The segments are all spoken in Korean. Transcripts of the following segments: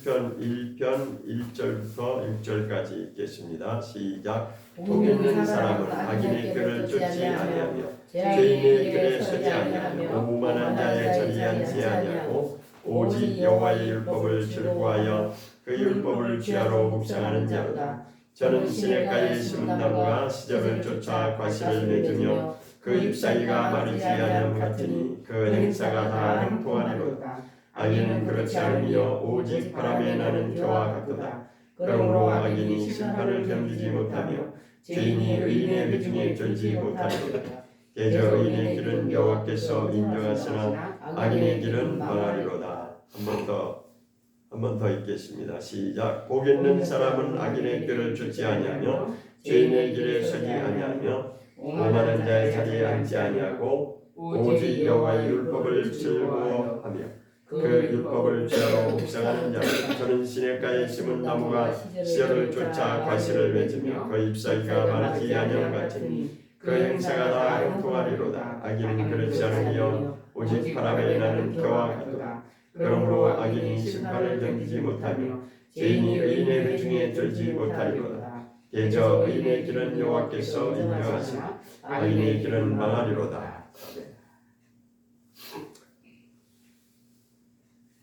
시편 1편 1절부터 6절까지 읽겠습니다. 시작. 복 있는 사람은 악인의 꾀를 쫓지 아니하며 죄인의 길에 서지 아니하며 오만한 자의 자리에 앉지 아니하고 오직 여호와의 율법을 즐거워하여 그 율법을 주야로 묵상하는 자로다. 저는 시냇가에 심은 나무가 시절을 쫓아 과실을 맺으며 그 잎사귀가 마르지 아니함 같으니 그 행사가 다 형통하리로다. 악인은 그렇지 않으며 오직 바람에 나는 겨와 같도다. 그러므로 악인이 심판을 견디지 못하며 죄인이 의인의 회중에 쫄지 못하리로다. 대저 의인의 길은 여호와께서 인정하시나 악인의 길은 망하리로다. 한 번 더 읽겠습니다. 시작. 복 있는 사람은 악인의 꾀를 쫓지 아니하며 죄인의 길에 서지 아니하며 오만한 자의 자리에 앉지 아니하고 오직 여호와의 율법을 즐거워하며 그 율법을 주야로 묵상하는 자는 저는 시냇가에 심은 나무가 씨를 쫓아 과실을 맺으며 그 잎사귀가 마르지 아니함 같으니 그 행사가 다 형통하리로다. 악인은 그렇지 않으며 오직 바람에 나는 겨와 같도다. 그러므로 악인이 심판을 견디지 못하며 죄인이 의인의 회중에 쫄지 못하리로다. 대저 의인의 길은 여호와께서 인정하시나 악인의 길은 망하리로다.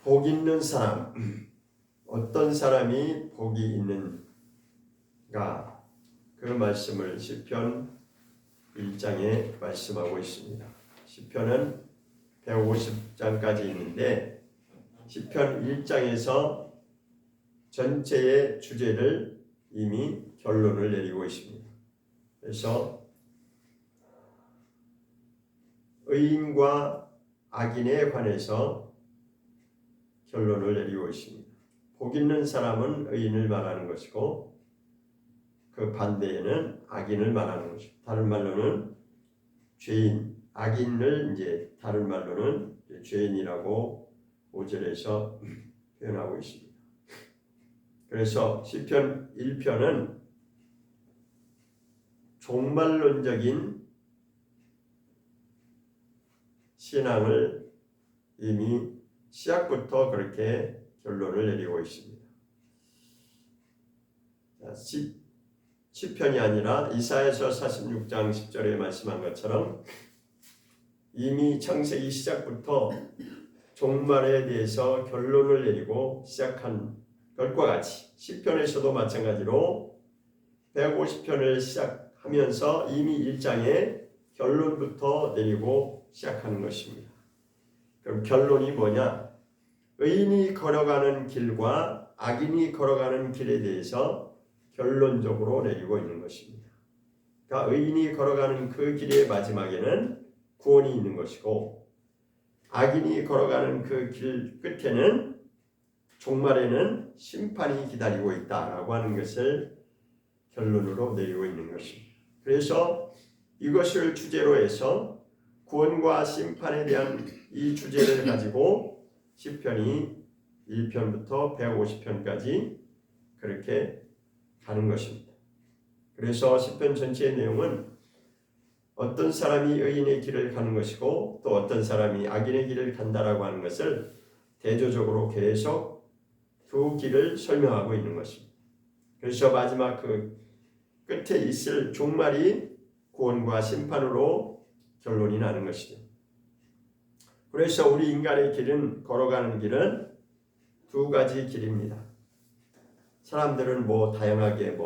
복 있는 사람, 어떤 사람이 복이 있는가? 그 말씀을 시편 1장에 말씀하고 있습니다. 시편은 150장까지 있는데 시편 1장에서 전체의 주제를 이미 결론을 내리고 있습니다. 그래서 의인과 악인에 관해서 결론을 내리고 있습니다. 복 있는 사람은 의인을 말하는 것이고 그 반대에는 악인을 말하는 것이고 다른 말로는 죄인, 악인을 이제 다른 말로는 죄인이라고 5절에서 표현하고 있습니다. 그래서 시편 1편은 종말론적인 신앙을 이미 시작부터 그렇게 결론을 내리고 있습니다. 시편이 아니라 이사야서 46장 10절에 말씀한 것처럼 이미 창세기 시작부터 종말에 대해서 결론을 내리고 시작한 것과 같이 시편에서도 마찬가지로 150편을 시작하면서 이미 1장에 결론부터 내리고 시작하는 것입니다. 그럼 결론이 뭐냐? 의인이 걸어가는 길과 악인이 걸어가는 길에 대해서 결론적으로 내리고 있는 것입니다. 그러니까 의인이 걸어가는 그 길의 마지막에는 구원이 있는 것이고 악인이 걸어가는 그 길 끝에는 종말에는 심판이 기다리고 있다라고 하는 것을 결론으로 내리고 있는 것입니다. 그래서 이것을 주제로 해서 구원과 심판에 대한 이 주제를 가지고 시편이 1편부터 150편까지 그렇게 가는 것입니다. 그래서 시편 전체의 내용은 어떤 사람이 의인의 길을 가는 것이고 또 어떤 사람이 악인의 길을 간다라고 하는 것을 대조적으로 계속 두 길을 설명하고 있는 것입니다. 그래서 마지막 그 끝에 있을 종말이 구원과 심판으로 결론이 나는 것이죠. 그래서 우리 인간의 길은 걸어가는 길은 두 가지 길입니다. 사람들은 다양하게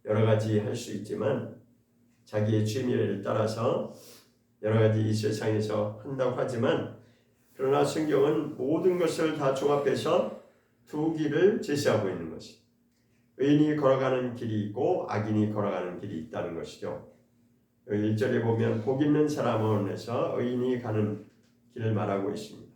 여러 가지 할 수 있지만 자기의 취미를 따라서 여러 가지 이 세상에서 한다고 하지만 그러나 성경은 모든 것을 다 종합해서 두 길을 제시하고 있는 것이 의인이 걸어가는 길이 있고 악인이 걸어가는 길이 있다는 것이죠. 1절에 보면 복 있는 사람은 해서 의인이 가는 길을 말하고 있습니다.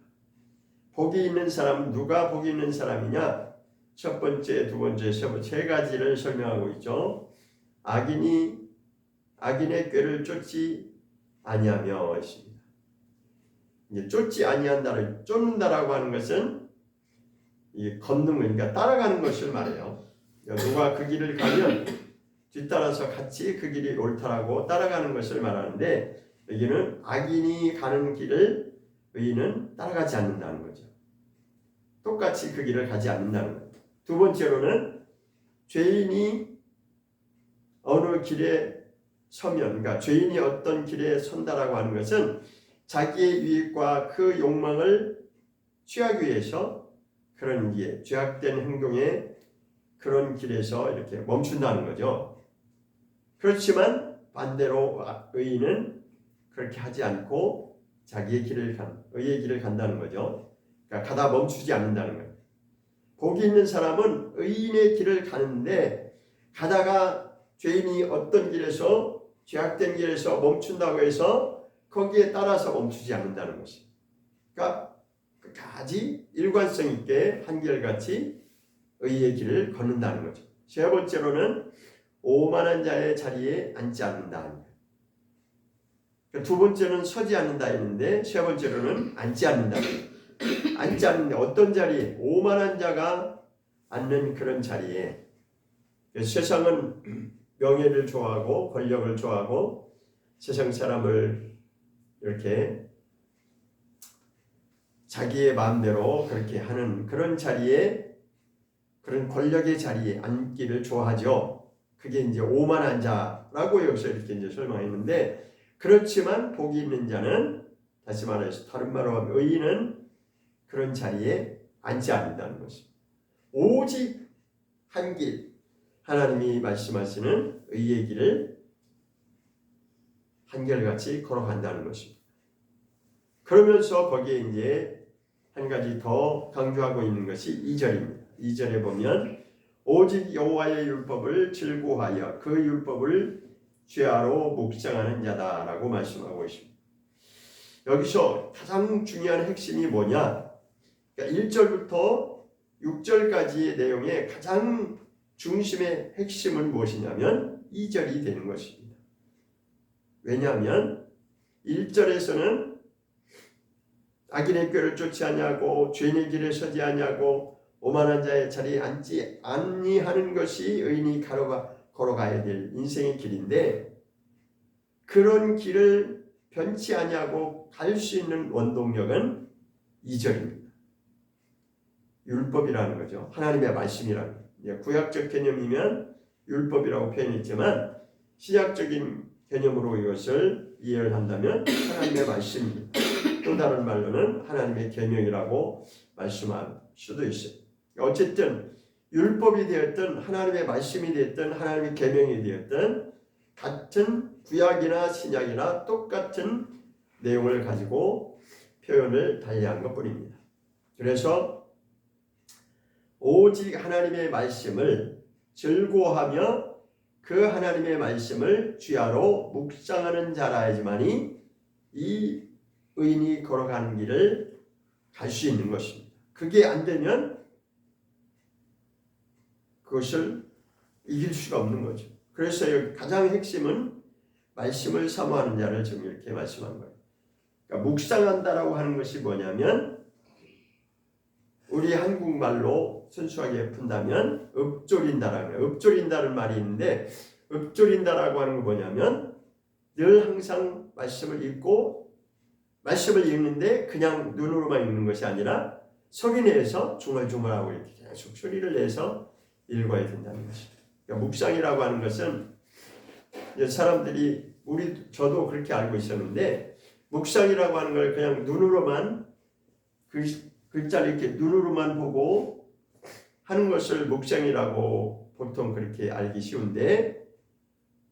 복이 있는 사람은 누가 복이 있는 사람이냐? 첫 번째, 두 번째, 세 가지를 설명하고 있죠. 악인의 꾀를 쫓지 아니하며 했습니다. 이제 쫓지 아니한다를 쫓는다라고 하는 것은 이 걷는 그러니까 따라가는 것을 말해요. 누가 그 길을 가면 뒤따라서 같이 그 길이 옳다라고 따라가는 것을 말하는데 여기는 악인이 가는 길을 의인은 따라가지 않는다는 거죠. 똑같이 그 길을 가지 않는다는 거예요. 두 번째로는 죄인이 어느 길에 서면, 그러니까 죄인이 어떤 길에 선다라고 하는 것은 자기의 유익과 그 욕망을 취하기 위해서 그런 게 죄악된 행동에 그런 길에서 이렇게 멈춘다는 거죠. 그렇지만 반대로 의인은 그렇게 하지 않고 자기의 길을 의의 길을 간다는 거죠. 그러니까 가다 멈추지 않는다는 거예요. 복이 있는 사람은 의인의 길을 가는데 가다가 죄인이 어떤 길에서 죄악된 길에서 멈춘다고 해서 거기에 따라서 멈추지 않는다는 것이에요. 그러니까 끝까지 일관성 있게 한결같이 의의 길을 걷는다는 거죠. 세 번째로는 오만한 자의 자리에 앉지 않는다. 두 번째는 서지 않는다 했는데 세 번째로는 앉지 않는다. 앉지 않는데 어떤 자리에? 오만한 자가 앉는 그런 자리에. 세상은 명예를 좋아하고 권력을 좋아하고 세상 사람을 이렇게 자기의 마음대로 그렇게 하는 그런 자리에, 그런 권력의 자리에 앉기를 좋아하죠. 그게 이제 오만한 자라고 여기서 이렇게 이제 설명했는데, 그렇지만 복이 있는 자는, 다시 말해서 다른 말로 하면 의인은 그런 자리에 앉지 않는다는 것입니다. 오직 한 길, 하나님이 말씀하시는 의의 길을 한결같이 걸어간다는 것입니다. 그러면서 거기에 이제 한 가지 더 강조하고 있는 것이 2절입니다. 2절에 보면 오직 여호와의 율법을 즐거워하여 그 율법을 죄하로 묵상하는 자다라고 말씀하고 있습니다. 여기서 가장 중요한 핵심이 뭐냐? 그러니까 1절부터 6절까지의 내용의 가장 중심의 핵심은 무엇이냐면 2절이 되는 것입니다. 왜냐하면 1절에서는 악인의 꾀를 쫓지 아니하고 죄인의 길에 서지 아니하고 오만한 자의 자리에 앉지 아니하는 것이 의인이 걸어가야 될 인생의 길인데, 그런 길을 변치 아니하고 갈 수 있는 원동력은 2절입니다. 율법이라는 거죠. 하나님의 말씀이라는 거예요. 구약적 개념이면 율법이라고 표현했지만 신약적인 개념으로 이것을 이해를 한다면 하나님의 말씀입니다. 또 다른 말로는 하나님의 계명이라고 말씀할 수도 있어요. 어쨌든 율법이 되었든 하나님의 말씀이 되었든 하나님의 계명이 되었든 같은 구약이나 신약이나 똑같은 내용을 가지고 표현을 달리한 것뿐입니다. 그래서 오직 하나님의 말씀을 즐거워하며 그 하나님의 말씀을 주야로 묵상하는 자라야지만이 이 의인이 걸어가는 길을 갈 수 있는 것입니다. 그게 안 되면 그것을 이길 수가 없는 거죠. 그래서 여기 가장 핵심은 말씀을 사모하는 자를 지금 이렇게 말씀한 거예요. 그러니까 묵상한다라고 하는 것이 뭐냐면 우리 한국말로 순수하게 푼다면 읊조린다라는 거예요. 읊조린다는 말이 있는데 읊조린다라고 하는 건 뭐냐면 늘 항상 말씀을 읽고 말씀을 읽는데 그냥 눈으로만 읽는 것이 아니라 소리 내서 중얼중얼하고 이렇게 계속 소리를 내서 읽어야 된다는 것입니다. 그러니까 묵상이라고 하는 것은 사람들이 저도 그렇게 알고 있었는데 묵상이라고 하는 걸 그냥 눈으로만 글자를 이렇게 눈으로만 보고 하는 것을 묵상이라고 보통 그렇게 알기 쉬운데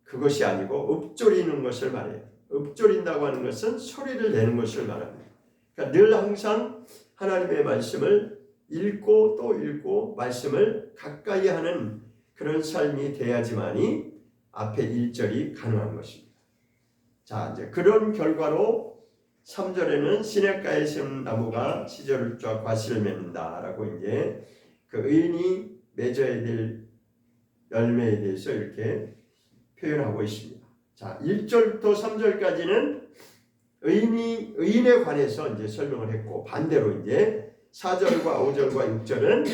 그것이 아니고 읊조리는 것을 말해요. 읊조린다고 하는 것은 소리를 내는 것을 말합니다. 그러니까 늘 항상 하나님의 말씀을 읽고 또 읽고 말씀을 가까이 하는 그런 삶이 돼야지만이 앞에 1절이 가능한 것입니다. 자, 이제 그런 결과로 3절에는 시냇가에 심은 나무가 시절을 쫙 과실을 맺는다라고 이제 그 의인이 맺어야 될 열매에 대해서 이렇게 표현하고 있습니다. 자, 1절부터 3절까지는 의인에 관해서 이제 설명을 했고 반대로 이제 4절과 5절과 6절은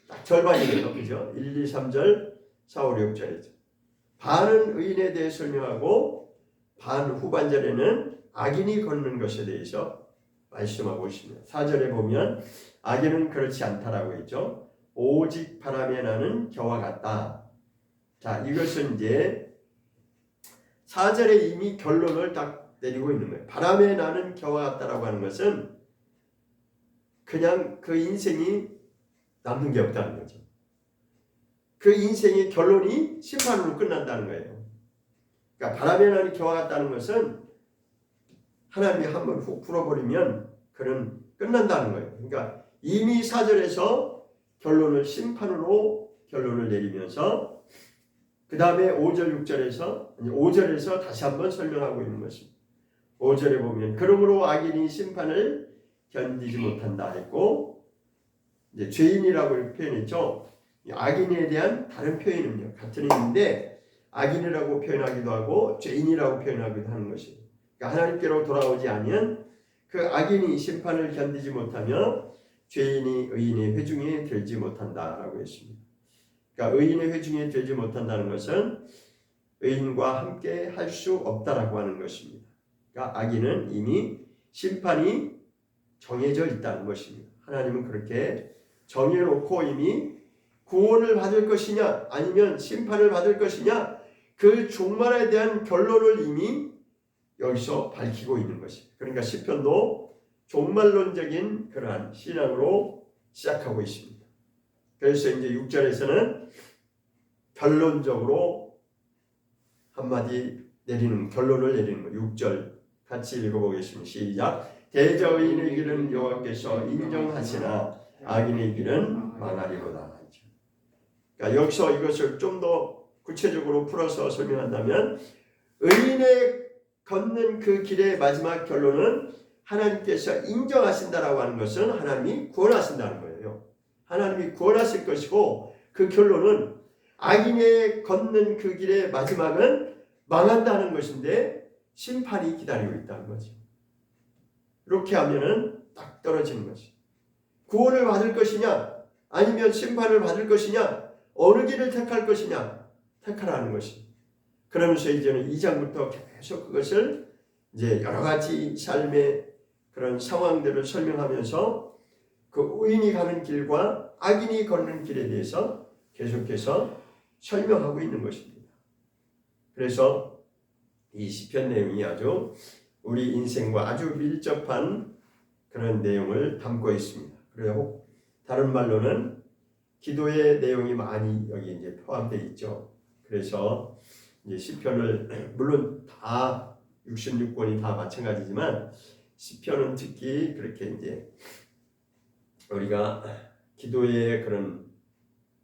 딱 절반이에요. 그죠? 1, 2, 3절, 4, 5, 6절이죠. 반은 의인에 대해 설명하고 반 후반절에는 악인이 걷는 것에 대해서 말씀하고 있습니다. 4절에 보면 악인은 그렇지 않다라고 했죠. 오직 바람에 나는 겨와 같다. 자, 이것은 이제 4절에 이미 결론을 딱 내리고 있는 거예요. 바람에 나는 겨와 같다라고 하는 것은 그냥 그 인생이 남는 게 없다는 거죠. 그 인생의 결론이 심판으로 끝난다는 거예요. 그러니까 바람에 나는 겨와 같다는 것은 하나님이 한번 훅 불어버리면 그는 끝난다는 거예요. 그러니까 이미 4절에서 결론을 심판으로 결론을 내리면서 그 다음에 5절 6절에서 5절에서 다시 한번 설명하고 있는 것입니다. 5절에 보면 그러므로 악인이 심판을 견디지 못한다 했고 이제 죄인이라고 이렇게 표현했죠. 악인에 대한 다른 표현은요. 같은 의미인데 악인이라고 표현하기도 하고 죄인이라고 표현하기도 하는 것이에요. 그러니까 하나님께로 돌아오지 않으면 그 악인이 심판을 견디지 못하며 죄인이 의인의 회중에 들지 못한다라고 했습니다. 그러니까 의인의 회중에 들지 못한다는 것은 의인과 함께 할 수 없다라고 하는 것입니다. 그러니까 악인은 이미 심판이 정해져 있다는 것입니다. 하나님은 그렇게 정해놓고 이미 구원을 받을 것이냐 아니면 심판을 받을 것이냐 그 종말에 대한 결론을 이미 여기서 밝히고 있는 것입니다. 그러니까 시편도 종말론적인 그러한 신앙으로 시작하고 있습니다. 그래서 이제 6절에서는 결론적으로 한마디 내리는 결론을 내리는 거예요. 6절 같이 읽어보겠습니다. 시작. 대저의인의 길은 여호와께서 인정하시나 악인의 길은 망하리로다. 그러니까 여기서 이것을 좀 더 구체적으로 풀어서 설명한다면 의인의 걷는 그 길의 마지막 결론은 하나님께서 인정하신다라고 하는 것은 하나님이 구원하신다는 거예요. 하나님이 구원하실 것이고 그 결론은 악인의 걷는 그 길의 마지막은 망한다는 것인데 심판이 기다리고 있다는 거죠. 이렇게 하면은 딱 떨어지는 것이. 구원을 받을 것이냐 아니면 심판을 받을 것이냐 어느 길을 택할 것이냐 택하라는 것이. 그러면서 이제는 2장부터 계속 그것을 이제 여러 가지 삶의 그런 상황들을 설명하면서 그 의인이 가는 길과 악인이 걷는 길에 대해서 계속해서 설명하고 있는 것입니다. 그래서 이 시편 내용이 아주 우리 인생과 아주 밀접한 그런 내용을 담고 있습니다. 그리고 다른 말로는 기도의 내용이 많이 여기 이제 포함되어 있죠. 그래서 이제 시편을 물론 다 66권이 다 마찬가지지만 시편은 특히 그렇게 이제 우리가 기도의 그런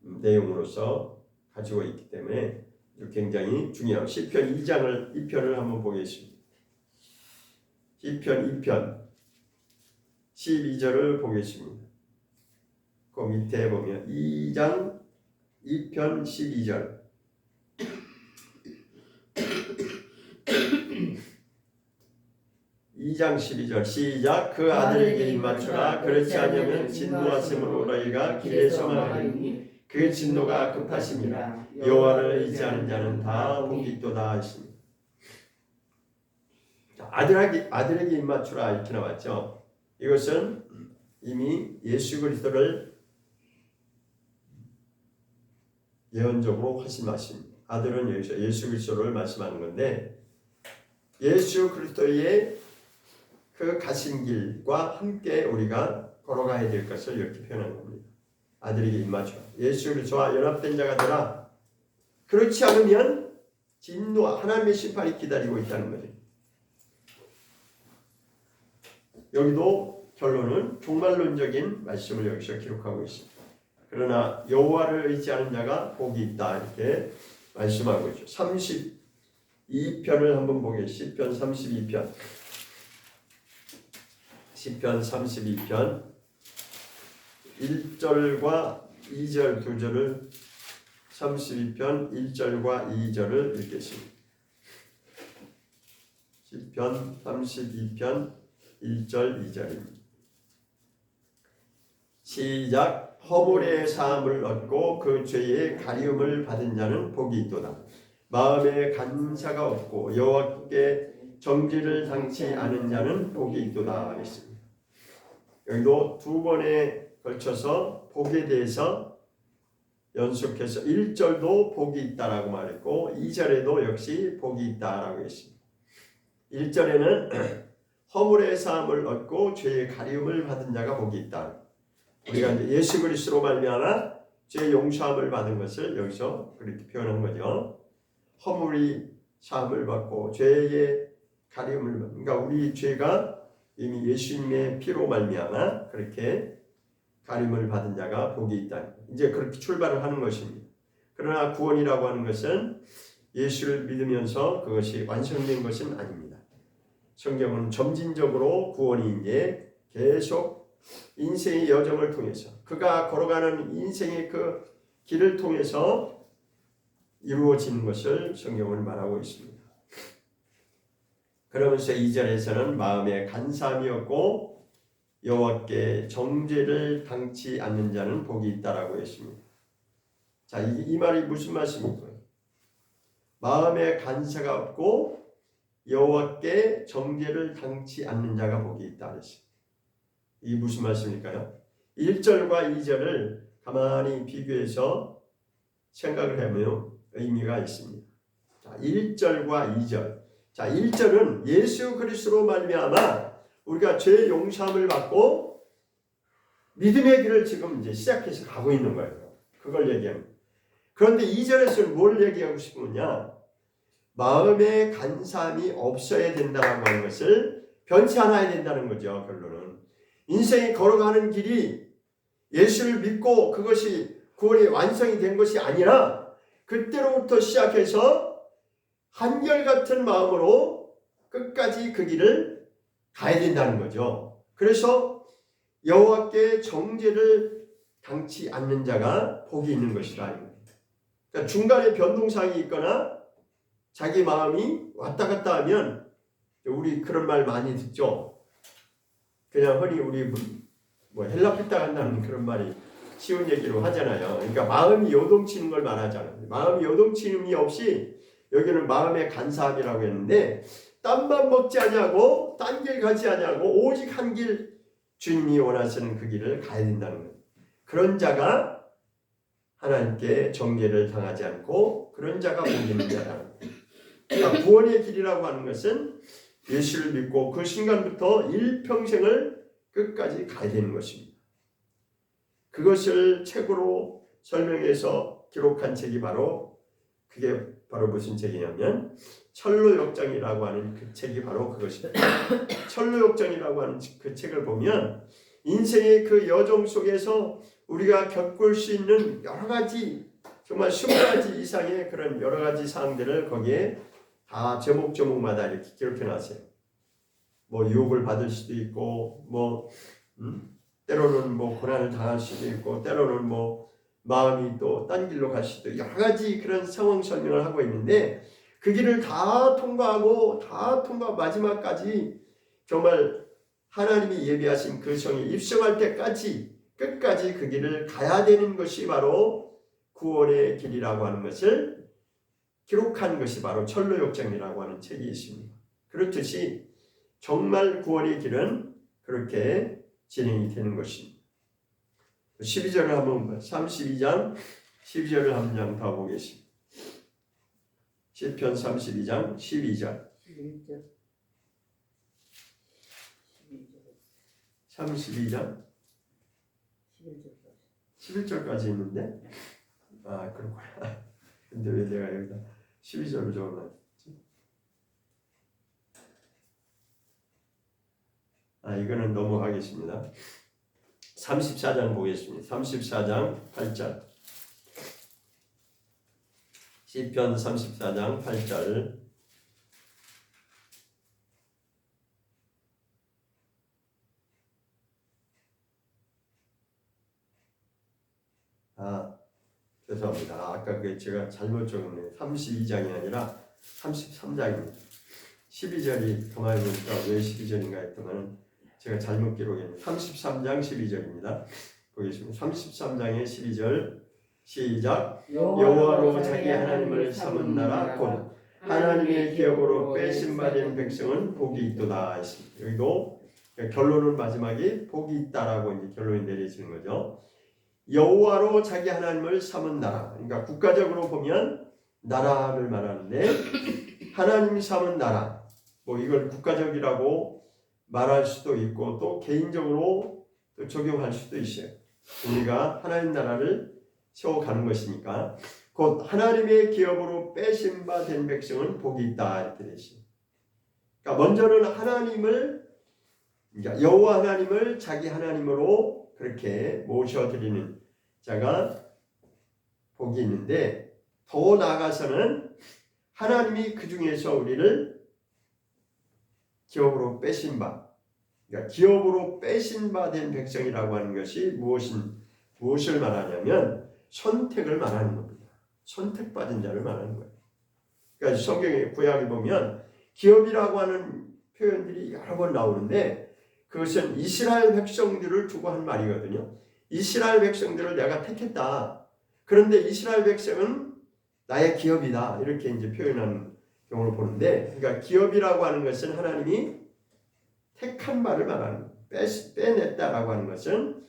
내용으로서 가지고 있기 때문에 굉장히 중요한 시편 2편을 한번 보겠습니다. 시편 2편 12절을 보겠습니다. 그 밑에 보면 2장 2편 12절 2장 12절 시작. 그 아들에게 입맞추라. 그렇지 않으면 진노하심으로 너희가 길에서 망하리니 그 진노가 급하심이라. 여호와를 의지하는 자는 다 복이 있도다 하십니다. 아들에게 입맞추라 이렇게 나왔죠. 이것은 이미 예수 그리스도를 예언적으로 하신 말씀입니다. 아들은 여기서 예수 그리스도를 말씀하는 건데 예수 그리스도의 그 가신 길과 함께 우리가 걸어가야 될 것을 이렇게 표현한 겁니다. 아들에게 입맞추라. 예수 그리스도와 연합된 자가 되라. 그렇지 않으면 진노 하나님의 심판이 기다리고 있다는 거죠. 여기도 결론은 종말론적인 말씀을 여기서 기록하고 있습니다. 그러나 여호와를 의지하는 자가 복이 있다 이렇게 말씀하고 있죠. 32편을 한번 보겠습니다. 시편 32편 시편 32편 1절과 2절 두 절을 32편 1절과 2절을 읽겠습니다. 시편 32편 1절 2절입니다. 시작. 허물의 사함을 얻고 그 죄의 가리움을 받은 자는 복이 있도다. 마음에 간사가 없고 여호와께 정죄를 당치 않은 자는 복이 있도다 하겠습니다. 여기도 두 번의 걸쳐서 복에 대해서 연속해서 1절도 복이 있다라고 말했고 2절에도 역시 복이 있다라고 했습니다. 1절에는 허물의 사함을 얻고 죄의 가리움을 받은 자가 복이 있다. 우리가 이제 예수 그리스도로 말미암아 죄 용서함을 받은 것을 여기서 그렇게 표현한 거죠. 허물이 사함을 받고 죄의 가리움을 받는, 그러니까 우리 죄가 이미 예수님의 피로 말미암아 그렇게 가림을 받은 자가 복이 있다. 이제 그렇게 출발을 하는 것입니다. 그러나 구원이라고 하는 것은 예수를 믿으면서 그것이 완성된 것은 아닙니다. 성경은 점진적으로 구원이 이제 계속 인생의 여정을 통해서 그가 걸어가는 인생의 그 길을 통해서 이루어지는 것을 성경은 말하고 있습니다. 그러면서 2절에서는 마음에 간사함이 없고 여호와께 정죄를 당치 않는 자는 복이 있다라고 했습니다. 자, 이 말이 무슨 말씀입니까? 마음에 간사가 없고 여호와께 정죄를 당치 않는 자가 복이 있다 그랬어요. 이게 무슨 말씀일까요? 1절과 2절을 가만히 비교해서 생각을 해보면 의미가 있습니다. 자, 1절과 2절. 자, 1절은 예수 그리스도로 말미암아 우리가 죄 용서함을 받고 믿음의 길을 지금 이제 시작해서 가고 있는 거예요. 그걸 얘기합니다. 그런데 2절에서는 뭘 얘기하고 싶으냐? 마음에 간사함이 없어야 된다는 하는 것을 변치 않아야 된다는 거죠. 결론은 인생이 걸어가는 길이 예수를 믿고 그것이 구원이 완성이 된 것이 아니라 그때로부터 시작해서 한결같은 마음으로 끝까지 그 길을 가야 된다는 거죠. 그래서 여호와께 정죄를 당치 않는 자가 복이 있는 것이다. 그러니까 중간에 변동사항이 있거나 자기 마음이 왔다 갔다 하면 우리 그런 말 많이 듣죠. 그냥 흔히 우리 뭐 헬라피타 한다는 그런 말이 쉬운 얘기로 하잖아요. 그러니까 마음이 요동치는 걸 말하잖아요. 마음이 요동치는 없이 여기는 마음의 간사함이라고 했는데 딴밥 먹지 않냐고 딴 길 가지 않냐고 오직 한 길 주님이 원하시는 그 길을 가야 된다는 거예요. 그런 자가 하나님께 정죄를 당하지 않고 그런 자가 복 있는 자라는 거예요. 그러니까 구원의 길이라고 하는 것은 예수를 믿고 그 순간부터 일평생을 끝까지 가야 되는 것입니다. 그것을 책으로 설명해서 기록한 책이 그게 바로 무슨 책이냐면 철로역정이라고 하는 그 책이 바로 그것입니다. 철로역정이라고 하는 그 책을 보면 인생의 그 여정 속에서 우리가 겪을 수 있는 여러 가지 정말 20가지 이상의 그런 여러 가지 사항들을 거기에 다 제목마다 이렇게 기록해 놨어요. 뭐 유혹을 받을 수도 있고 때로는 뭐 고난을 당할 수도 있고 때로는 뭐 마음이 또 딴 길로 갈 수도 여러 가지 그런 상황 설명을 하고 있는데 그 길을 다 통과하고 마지막까지 정말 하나님이 예비하신 그 성에 입성할 때까지 끝까지 그 길을 가야 되는 것이 바로 구원의 길이라고 하는 것을 기록한 것이 바로 철로역정이라고 하는 책이 있습니다. 그렇듯이 정말 구원의 길은 그렇게 진행이 되는 것입니다. 12절을 한번 32장 12절을 한 장 더 보겠습니다. 시편 32장 12절 32장 11절까지 있는데 그렇구나. 근데 왜 내가 여기다 12절을 적어놨지? 이거는 넘어가겠습니다. 34장 보겠습니다. 34장 8절 시편 34장 8절 죄송합니다. 아까 제가 잘못 적었네요. 32장이 아니라 33장입니다. 12절이 가만히 보니까 왜 12절인가 했더니 제가 잘못 기록했네요. 33장 12절입니다. 보겠습니다. 33장의 12절 시작. 여호와로 자기 하나님을 삼은 나라 곧 하나님의 기업으로 빼신 받은 백성은 복이 있도다 했습니다. 여기도 그러니까 결론은 마지막에 복이 있다라고 이제 결론이 내려지는 거죠. 여호와로 자기 하나님을 삼은 나라. 그러니까 국가적으로 보면 나라를 말하는데 하나님이 삼은 나라. 뭐 이걸 국가적이라고 말할 수도 있고 또 개인적으로 또 적용할 수도 있어요. 우리가 하나님 나라를 세워가는 것이니까 곧 하나님의 기업으로 빼신 바 된 백성은 복이 있다 이렇게 되시죠. 그러니까 먼저는 하나님을 그러니까 여호와 하나님을 자기 하나님으로 그렇게 모셔드리는 자가 복이 있는데 더 나아가서는 하나님이 그 중에서 우리를 기업으로 빼신 바, 그러니까 기업으로 빼신 바 된 백성이라고 하는 것이 무엇을 말하냐면 선택을 말하는 겁니다. 선택받은 자를 말하는 거예요. 그러니까 성경의 구약에 보면 기업이라고 하는 표현들이 여러 번 나오는데 그것은 이스라엘 백성들을 두고 한 말이거든요. 이스라엘 백성들을 내가 택했다. 그런데 이스라엘 백성은 나의 기업이다. 이렇게 이제 표현하는 경우를 보는데, 그러니까 기업이라고 하는 것은 하나님이 택한 바를 말하는 거예요. 빼냈다라고 하는 것은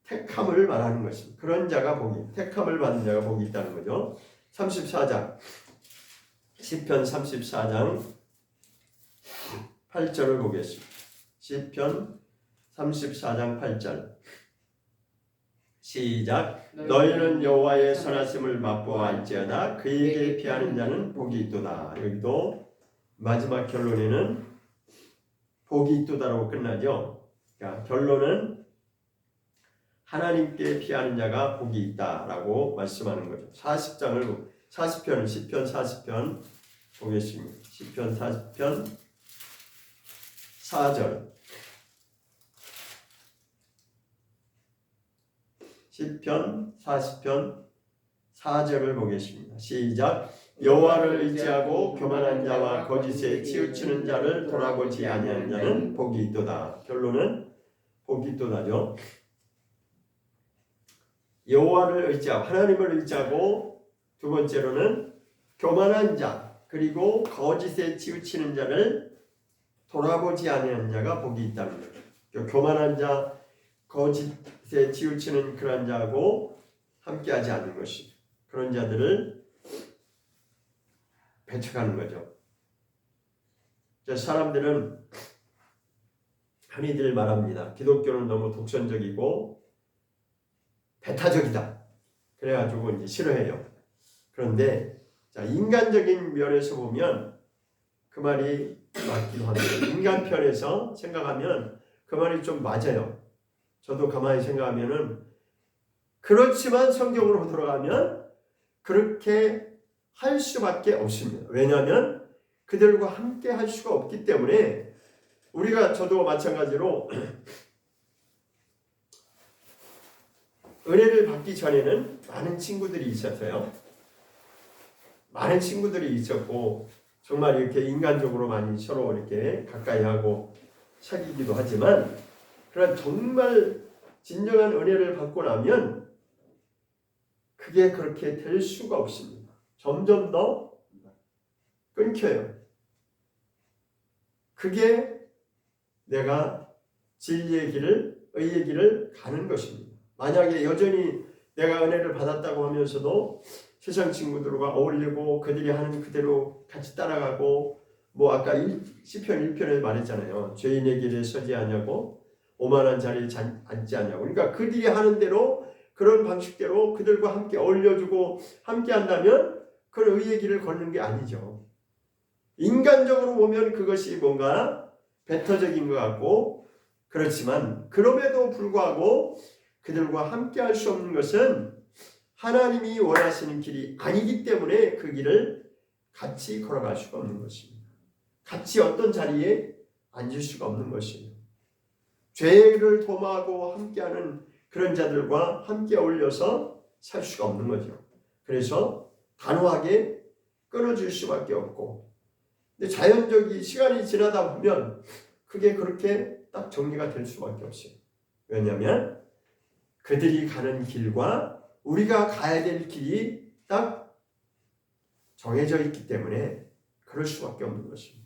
택함을 말하는 것입니다. 그런 자가 복이, 택함을 받은 자가 복이 있다는 거죠. 34장, 시편 34장 8절을 보겠습니다. 시편 34장 8절 시작. 너희는 여호와의 선하심을 맛보아할지어다 그에게 피하는 자는 복이 있도다. 여기도 마지막 결론에는 복이 있도다라고 끝나죠. 그러니까 결론은 하나님께 피하는 자가 복이 있다라고 말씀하는 거죠. 40편은 시편 40편 보겠습니다. 시편 40편 4절 시편 40편 4절을 보겠습니다. 시작. 여호와를 의지하고 교만한 자와 거짓에 치우치는 자를 돌아보지 아니하는 자는 복이 있도다. 결론은 복이 있도다죠. 여호와를 의지하고 하나님을 의지하고 두 번째로는 교만한 자 그리고 거짓에 치우치는 자를 돌아보지 아니하는 자가 복이 있다는 거예요. 교만한 자 거짓에 치우치는 그런 자하고 함께하지 않는 것이 그런 자들을 배척하는 거죠. 사람들은 흔히들 말합니다. 기독교는 너무 독선적이고 배타적이다. 그래가지고 이제 싫어해요. 그런데 인간적인 면에서 보면 그 말이 맞기도 합니다. 인간 편에서 생각하면 그 말이 좀 맞아요. 저도 가만히 생각하면은 그렇지만 성경으로 돌아가면 그렇게 할 수밖에 없습니다. 왜냐하면 그들과 함께 할 수가 없기 때문에 우리가 저도 마찬가지로 은혜를 받기 전에는 많은 친구들이 있었어요. 많은 친구들이 있었고 정말 이렇게 인간적으로 많이 서로 이렇게 가까이 하고 사귀기도 하지만 그런 정말 진정한 은혜를 받고 나면 그게 그렇게 될 수가 없습니다. 점점 더 끊겨요. 그게 내가 진리의 길을, 의의 길을 가는 것입니다. 만약에 여전히 내가 은혜를 받았다고 하면서도 세상 친구들과 어울리고 그들이 하는 그대로 같이 따라가고 뭐 아까 시편 1편에 말했잖아요. 죄인의 길에 서지 않냐고 오만한 자리에 앉지 않냐고. 그러니까 그들이 하는 대로 그런 방식대로 그들과 함께 어울려주고 함께 한다면 그런 의의 길을 걷는 게 아니죠. 인간적으로 보면 그것이 뭔가 배타적인 것 같고 그렇지만 그럼에도 불구하고 그들과 함께 할 수 없는 것은 하나님이 원하시는 길이 아니기 때문에 그 길을 같이 걸어갈 수가 없는 것입니다. 같이 어떤 자리에 앉을 수가 없는 것입니다. 죄를 도모하고 함께하는 그런 자들과 함께 어울려서 살 수가 없는 거죠. 그래서 단호하게 끊어질 수밖에 없고 근데 자연적인 시간이 지나다 보면 그게 그렇게 딱 정리가 될 수밖에 없어요. 왜냐하면 그들이 가는 길과 우리가 가야 될 길이 딱 정해져 있기 때문에 그럴 수밖에 없는 것입니다.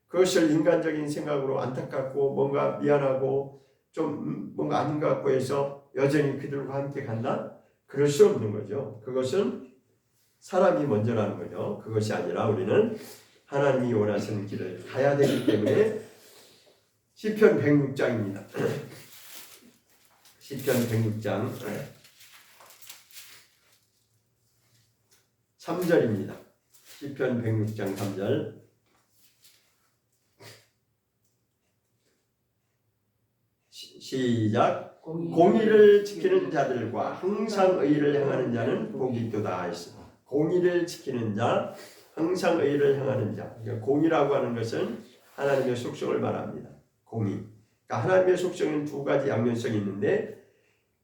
그것을 인간적인 생각으로 안타깝고 뭔가 미안하고 좀 뭔가 아닌 것 같고 해서 여전히 그들과 함께 간다? 그럴 수 없는 거죠. 그것은 사람이 먼저라는 거죠. 그것이 아니라 우리는 하나님이 원하시는 길을 가야 되기 때문에 시편 106장입니다. 시편 106장 3절입니다. 시편 106장 3절 시작. 공의를 지키는 자들과 항상 의를 행하는 자는 복이 있도다 했습니다. 공의를 지키는 자, 항상 의를 행하는 자. 그러니까 공의라고 하는 것은 하나님의 속성을 말합니다. 공의. 그러니까 하나님의 속성은 두 가지 양면성이 있는데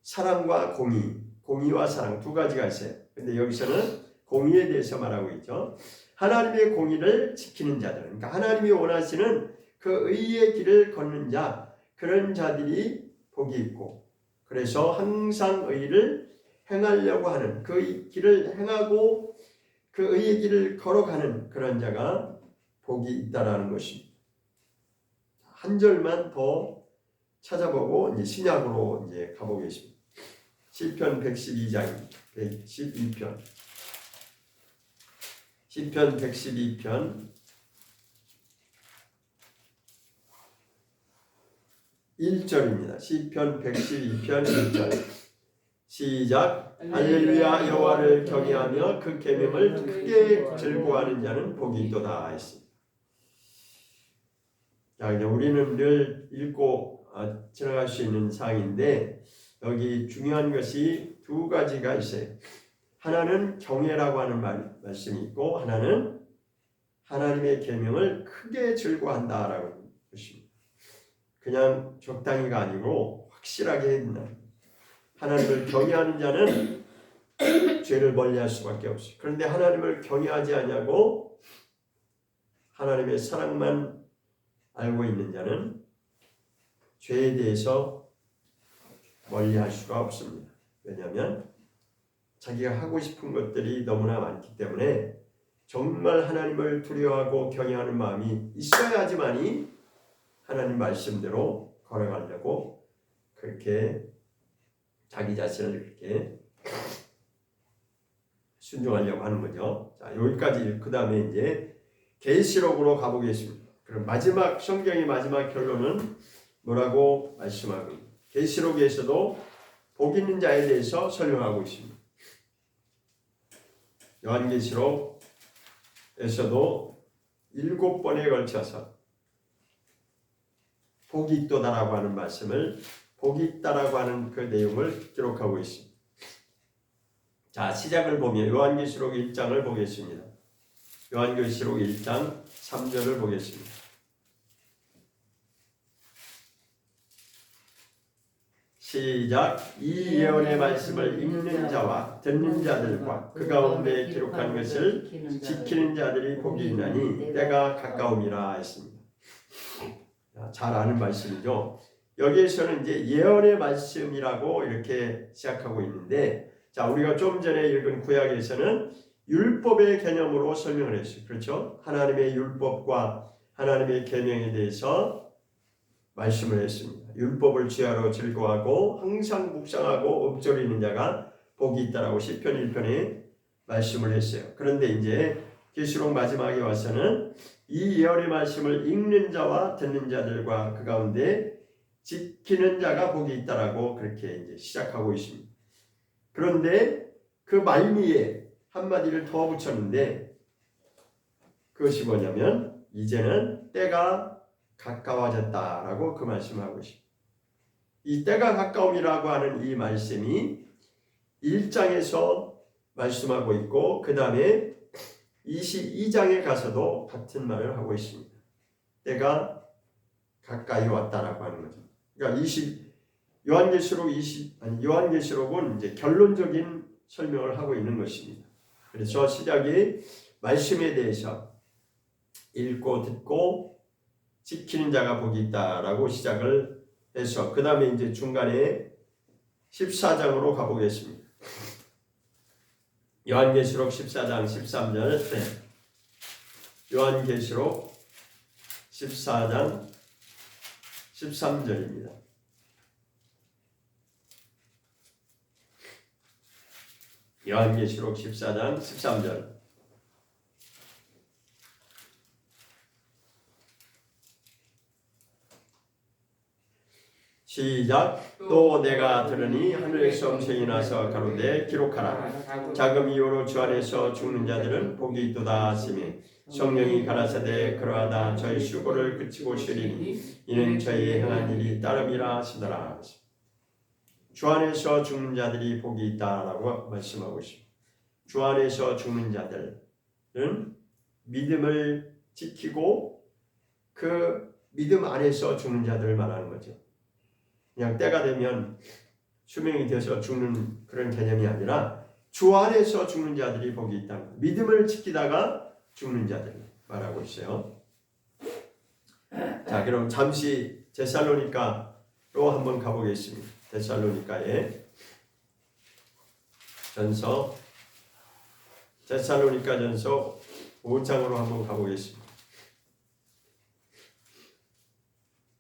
사랑과 공의, 공의와 사랑 두 가지가 있어요. 근데 여기서는 공의에 대해서 말하고 있죠. 하나님의 공의를 지키는 자들. 그러니까 하나님이 원하시는 그 의의 길을 걷는 자, 그런 자들이 복이 있고, 그래서 항상 의를 행하려고 하는 그 길을 행하고 그 의의 길을 걸어가는 그런 자가 복이 있다라는 것입니다. 한 절만 더 찾아보고 이제 신약으로 이제 가보겠습니다. 시편 112장입니다. 112편. 시편 112편 1절입니다. 시편 112편 1절 시작. 할렐루야 여호와를 경외하며 그 계명을 크게 즐거워하는 자는 복이 있도다 했습니다. 자, 우리는 늘 읽고 지나갈 수 있는 사항인데 여기 중요한 것이 두 가지가 있어요. 하나는 경외라고 하는 말씀이 있고 하나는 하나님의 계명을 크게 즐거워한다라고 하는 것입니다. 그냥 적당히가 아니고 확실하게 해야 된다. 하나님을 경외하는 자는 죄를 멀리할 수밖에 없어요. 그런데 하나님을 경외하지 아니하고 하나님의 사랑만 알고 있는 자는 죄에 대해서 멀리할 수가 없습니다. 왜냐하면 자기가 하고 싶은 것들이 너무나 많기 때문에 정말 하나님을 두려워하고 경외하는 마음이 있어야지만이 하나님 말씀대로 걸어가려고 그렇게 자기 자신을 그렇게 순종하려고 하는 거죠. 자, 여기까지 그 다음에 이제 계시록으로 가보겠습니다. 그럼 마지막 성경의 마지막 결론은 뭐라고 말씀하고 있습니다. 계시록에서도 복 있는 자에 대해서 설명하고 있습니다. 요한계시록에서도 7번에 걸쳐서 복이 있도다라고 하는 말씀을 복이 있다라고 하는 그 내용을 기록하고 있습니다. 자, 시작을 보면 요한계시록 1장을 보겠습니다. 요한계시록 1장 3절을 보겠습니다. 시작. 이 예언의 말씀을 읽는 자와 듣는 자들과 그 가운데 기록한 것을 지키는 자들이 복이 있나니 때가 가까움이라 했습니다. 잘 아는 말씀이죠. 여기에서는 이제 예언의 말씀이라고 이렇게 시작하고 있는데, 자, 우리가 좀 전에 읽은 구약에서는 율법의 개념으로 설명을 했어요. 그렇죠? 하나님의 율법과 하나님의 계명에 대해서 말씀을 했습니다. 율법을 주야로 즐거워하고 항상 묵상하고 읊조리는 자가 복이 있다라고 시편 1편에 말씀을 했어요. 그런데 이제 계시록 마지막에 와서는 이 예언의 말씀을 읽는 자와 듣는 자들과 그 가운데 지키는 자가 복이 있다라고 그렇게 이제 시작하고 있습니다. 그런데 그 말미에 한마디를 더 붙였는데 그것이 뭐냐면 이제는 때가 가까워졌다라고 그 말씀을 하고 있습니다. 이 때가 가까움이라고 하는 이 말씀이 1장에서 말씀하고 있고 그 다음에 22장에 가서도 같은 말을 하고 있습니다. 때가 가까이 왔다라고 하는 거죠. 그러니까 요한계시록은 이제 결론적인 설명을 하고 있는 것입니다. 그래서 시작이 말씀에 대해서 읽고 듣고 지키는 자가 복이 있다라고 시작을 해서 그 다음에 이제 중간에 14장으로 가보겠습니다. 요한계시록 14장 13절 요한계시록 14장 13절입니다. 요한계시록 14장 13절. 시작. 또 내가 들으니 하늘에서 음성이 나서 가로되 기록하라. 자금 이후로 주 안에서 죽는 자들은 복이 있도다 하시며 성령이 가라사대 그러하다 저희 수고를 그치고 쉬리니 이는 저희 행한 일이 따름이라 하시더라. 주 안에서 죽는 자들이 복이 있다라고 말씀하고 있습니다. 주 안에서 죽는 자들은 믿음을 지키고 그 믿음 안에서 죽는 자들을 말하는 거죠. 그냥 때가 되면 수명이 돼서 죽는 그런 개념이 아니라 주 안에서 죽는 자들이 복이 있다는 거예요. 믿음을 지키다가 죽는 자들 말하고 있어요. 자, 그럼 잠시 데살로니가로 한번 가보겠습니다. 데살로니가 전서 5장으로 한번 가보겠습니다.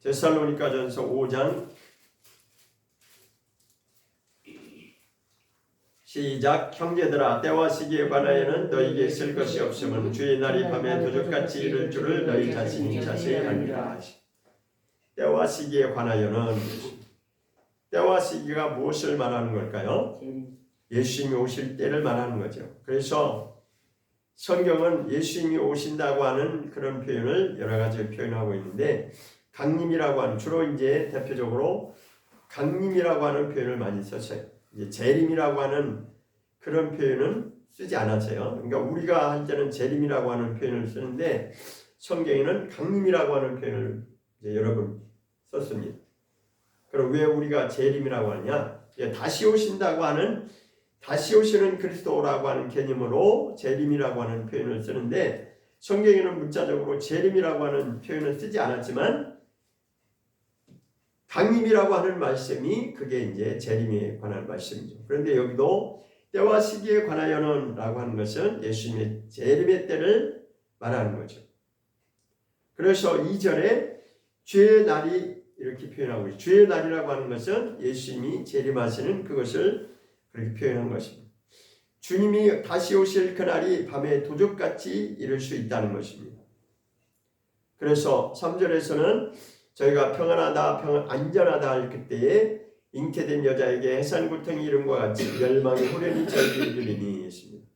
데살로니가 전서 5장 시작. 형제들아 때와 시기에 관하여는 너희에게 쓸 것이 없으면 주의 날이 밤에 도적같이 이를 줄을 너희 자신이 자세히 알리라. 때와 시기에 관하여는 때와 시기가 무엇을 말하는 걸까요? 예수님이 오실 때를 말하는 거죠. 그래서 성경은 예수님이 오신다고 하는 그런 표현을 여러 가지 표현하고 있는데 강림이라고 하는 주로 이제 대표적으로 강림이라고 하는 표현을 많이 썼어요. 이제 재림이라고 하는 그런 표현은 쓰지 않았어요. 그러니까 우리가 할 때는 재림이라고 하는 표현을 쓰는데 성경에는 강림이라고 하는 표현을 이제 여러 번 썼습니다. 그럼 왜 우리가 재림이라고 하냐? 다시 오신다고 하는 다시 오시는 그리스도라고 하는 개념으로 재림이라고 하는 표현을 쓰는데 성경에는 문자적으로 재림이라고 하는 표현을 쓰지 않았지만 강림이라고 하는 말씀이 그게 이제 재림에 관한 말씀이죠. 그런데 여기도 때와 시기에 관하여는 라고 하는 것은 예수님의 재림의 때를 말하는 거죠. 그래서 2절에 주의 날이 이렇게 표현하고 있어요. 주의 날이라고 하는 것은 예수님이 재림하시는 그것을 그렇게 표현한 것입니다. 주님이 다시 오실 그날이 밤에 도적같이 이룰 수 있다는 것입니다. 그래서 3절에서는 저희가 평안하다, 안전하다 할 그때에 잉태된 여자에게 해산고통이 이른과 같이 멸망의 호련이 저에게 이르리니 했습니다.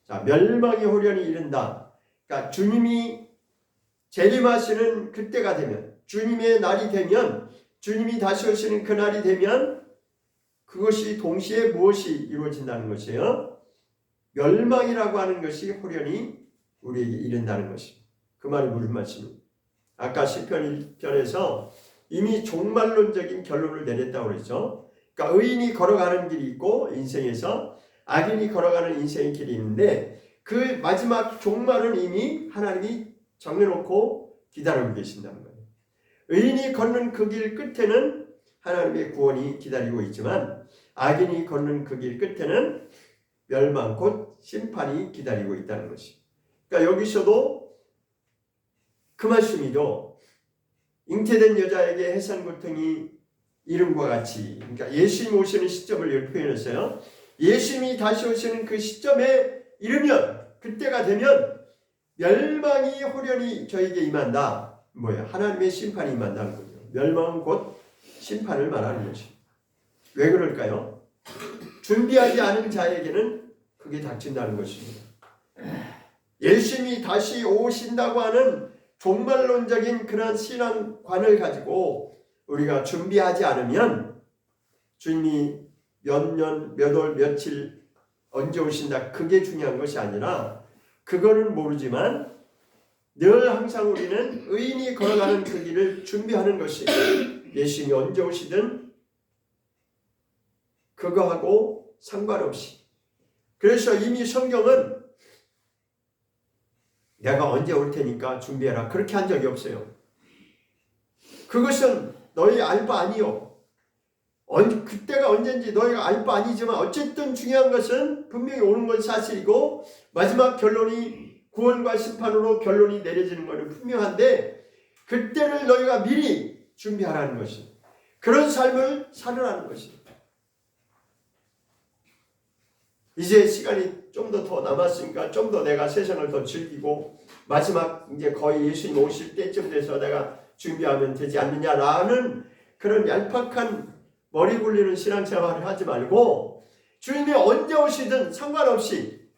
자, 멸망의 호련이 이른다. 그러니까 주님이 재림하시는 그때가 되면, 주님의 날이 되면, 주님이 다시 오시는 그날이 되면 그것이 동시에 무엇이 이루어진다는 것이에요? 멸망이라고 하는 것이 호련히 우리에게 이른다는 것입니다. 그 말이 무슨 말씀입니까? 아까 시편 1편에서 이미 종말론적인 결론을 내렸다고 그랬죠. 그러니까 의인이 걸어가는 길이 있고 인생에서 악인이 걸어가는 인생의 길이 있는데 그 마지막 종말은 이미 하나님이 정해놓고 기다리고 계신다는 거예요. 의인이 걷는 그 길 끝에는 하나님의 구원이 기다리고 있지만 악인이 걷는 그 길 끝에는 멸망 곧 심판이 기다리고 있다는 것이죠. 그러니까 여기서도 그 말씀이죠. 잉태된 여자에게 해산고통이 이름과 같이, 그러니까 예수님이 오시는 시점을 이렇게 표현했어요. 예수님이 다시 오시는 그 시점에 이르면, 그때가 되면 멸망이 호련히 저에게 임한다. 뭐야? 하나님의 심판이 임한다는 거죠. 멸망은 곧 심판을 말하는 것이죠. 왜 그럴까요? 준비하지 않은 자에게는 그게 닥친다는 것입니다. 예수님이 다시 오신다고 하는 종말론적인 그런 신앙관을 가지고 우리가 준비하지 않으면 주님이 몇 년, 몇 월, 며칠 언제 오신다 그게 중요한 것이 아니라 그거는 모르지만 늘 항상 우리는 의인이 걸어가는 그 길을 준비하는 것이 예수님이 언제 오시든 그거하고 상관없이 그래서 이미 성경은 내가 언제 올 테니까 준비해라 그렇게 한 적이 없어요. 그것은 너희 알 바 아니요. 그때가 언젠지 너희가 알 바 아니지만 어쨌든 중요한 것은 분명히 오는 건 사실이고 마지막 결론이 구원과 심판으로 결론이 내려지는 것은 분명한데 그때를 너희가 미리 준비하라는 것이, 그런 삶을 살으라는 것이. 이제 시간이 좀 더 남았으니까 좀 더 내가 세상을 더 즐기고 마지막 이제 거의 예수님 오실 때쯤 돼서 내가 준비하면 되지 않느냐라는 그런 얄팍한 머리 굴리는 신앙생활을 하지 말고, 주님이 언제 오시든 상관없이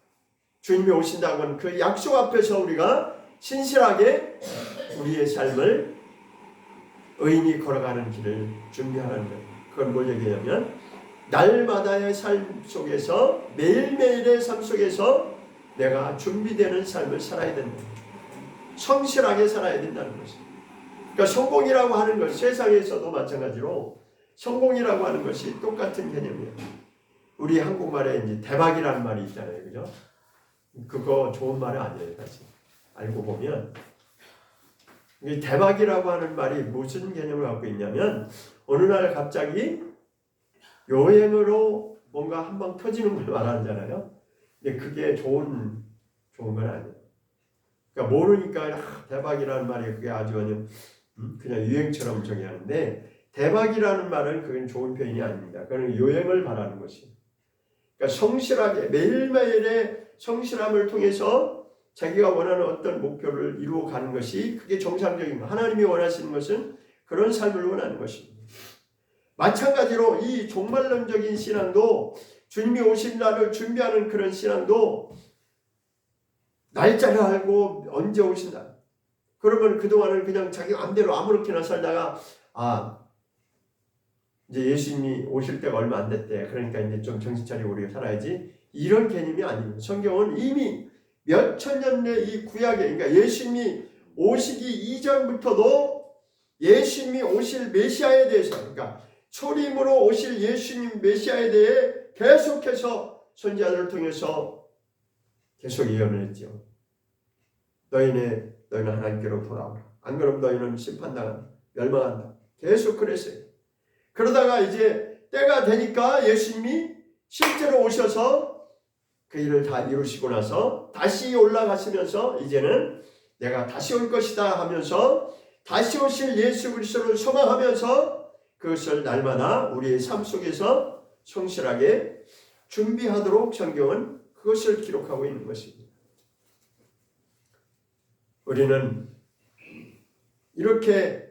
주님이 오신다고 하는 그 약속 앞에서 우리가 신실하게 우리의 삶을 의인이 걸어가는 길을 준비하는 거예요. 그건 뭘 얘기하냐면 날마다의 삶 속에서, 매일매일의 삶 속에서 내가 준비되는 삶을 살아야 된다. 성실하게 살아야 된다는 것입니다. 그러니까 성공이라고 하는 것, 세상에서도 마찬가지로 성공이라고 하는 것이 똑같은 개념이에요. 우리 한국말에 이제 대박이라는 말이 있잖아요. 그죠? 그거 좋은 말이 아니에요. 사실. 알고 보면. 이 대박이라고 하는 말이 무슨 개념을 갖고 있냐면, 어느 날 갑자기 여행으로 뭔가 한 방 터지는 걸 말하잖아요. 근데 그게 좋은 건 아니에요. 그러니까 모르니까 대박이라는 말이 그게 아주 그냥 유행처럼 정의하는데, 대박이라는 말은 그건 좋은 표현이 아닙니다. 그건 요행을 말하는 것이에요. 그러니까 성실하게 매일매일의 성실함을 통해서 자기가 원하는 어떤 목표를 이루어가는 것이 그게 정상적인 것. 하나님이 원하시는 것은 그런 삶을 원하는 것입니다. 마찬가지로 이 종말론적인 신앙도, 주님이 오실 날을 준비하는 그런 신앙도 날짜를 알고 언제 오신다. 그러면 그동안은 그냥 자기 마음대로 아무렇게나 살다가 이제 예수님이 오실 때가 얼마 안 됐대. 그러니까 이제 좀 정신 차리고 우리가 살아야지. 이런 개념이 아닙니다. 성경은 이미 몇 천 년 내 이 구약에, 그러니까 예수님이 오시기 이전부터도 예수님이 오실 메시아에 대해서, 그러니까 초림으로 오실 예수님 메시아에 대해 계속해서 선지자들을 통해서 계속 예언을 했죠. 너희는 하나님께로 돌아오라. 안 그러면 너희는 심판당한다. 멸망한다. 계속 그랬어요. 그러다가 이제 때가 되니까 예수님이 실제로 오셔서 그 일을 다 이루시고 나서 다시 올라가시면서 이제는 내가 다시 올 것이다 하면서 다시 오실 예수 그리스도를 소망하면서 그것을 날마다 우리의 삶 속에서 성실하게 준비하도록 성경은 그것을 기록하고 있는 것입니다. 우리는 이렇게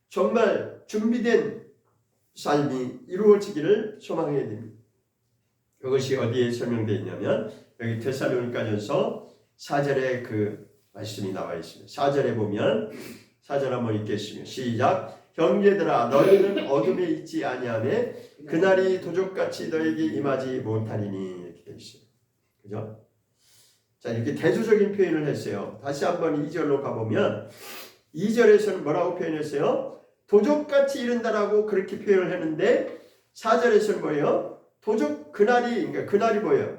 정말 준비된 삶이 이루어지기를 소망해야 됩니다. 그것이 어디에 설명되어 있냐면 여기 데살로니가전서 4절에 그 말씀이 나와 있습니다. 4절에 보면 4절 한번 읽겠습니다. 시작. 형제들아 너희는 어둠에 있지 아니하매 그날이 도적같이 너에게 임하지 못하리니. 이렇게 되어 있어요. 그죠? 자, 이렇게 대조적인 표현을 했어요. 다시 한번 2절로 가보면 2절에서는 뭐라고 표현했어요? 도적같이 이른다라고 그렇게 표현을 했는데 4절에서는 뭐예요? 그러니까 그날이 뭐예요?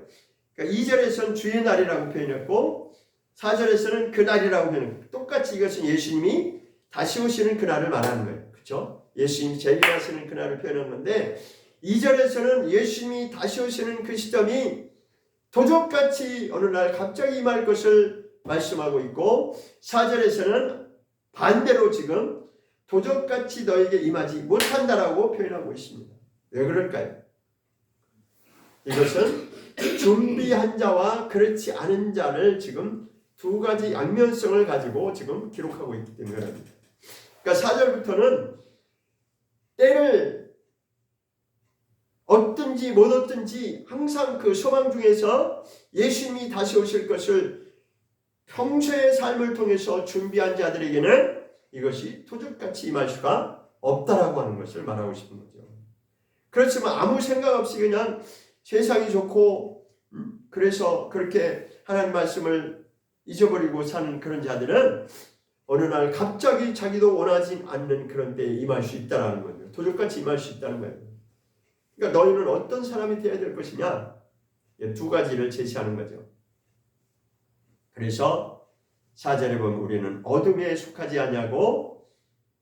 그러니까 2절에서는 주의 날이라고 표현했고 4절에서는 그날이라고 표현했고, 똑같이 이것은 예수님이 다시 오시는 그날을 말하는 거예요. 그렇죠? 예수님이 재림하시는 그날을 표현한 건데 2절에서는 예수님이 다시 오시는 그 시점이 도적같이 어느 날 갑자기 임할 것을 말씀하고 있고 4절에서는 반대로 지금 도적같이 너에게 임하지 못한다라고 표현하고 있습니다. 왜 그럴까요? 이것은 준비한 자와 그렇지 않은 자를 지금 두 가지 양면성을 가지고 지금 기록하고 있기 때문입니다. 그러니까 4절부터는 때를 얻든지 못 얻든지 항상 그 소망 중에서 예수님이 다시 오실 것을 평소의 삶을 통해서 준비한 자들에게는 이것이 도적같이 임할 수가 없다라고 하는 것을 말하고 싶은 거죠. 그렇지만 아무 생각 없이 그냥 세상이 좋고 그래서 그렇게 하나님 말씀을 잊어버리고 사는 그런 자들은 어느 날 갑자기 자기도 원하지 않는 그런 때에 임할 수 있다는 거예요. 도적같이 임할 수 있다는 거예요. 그러니까 너희는 어떤 사람이 되어야 될 것이냐? 두 가지를 제시하는 거죠. 그래서 4절에 보면 우리는 어둠에 속하지 아니하고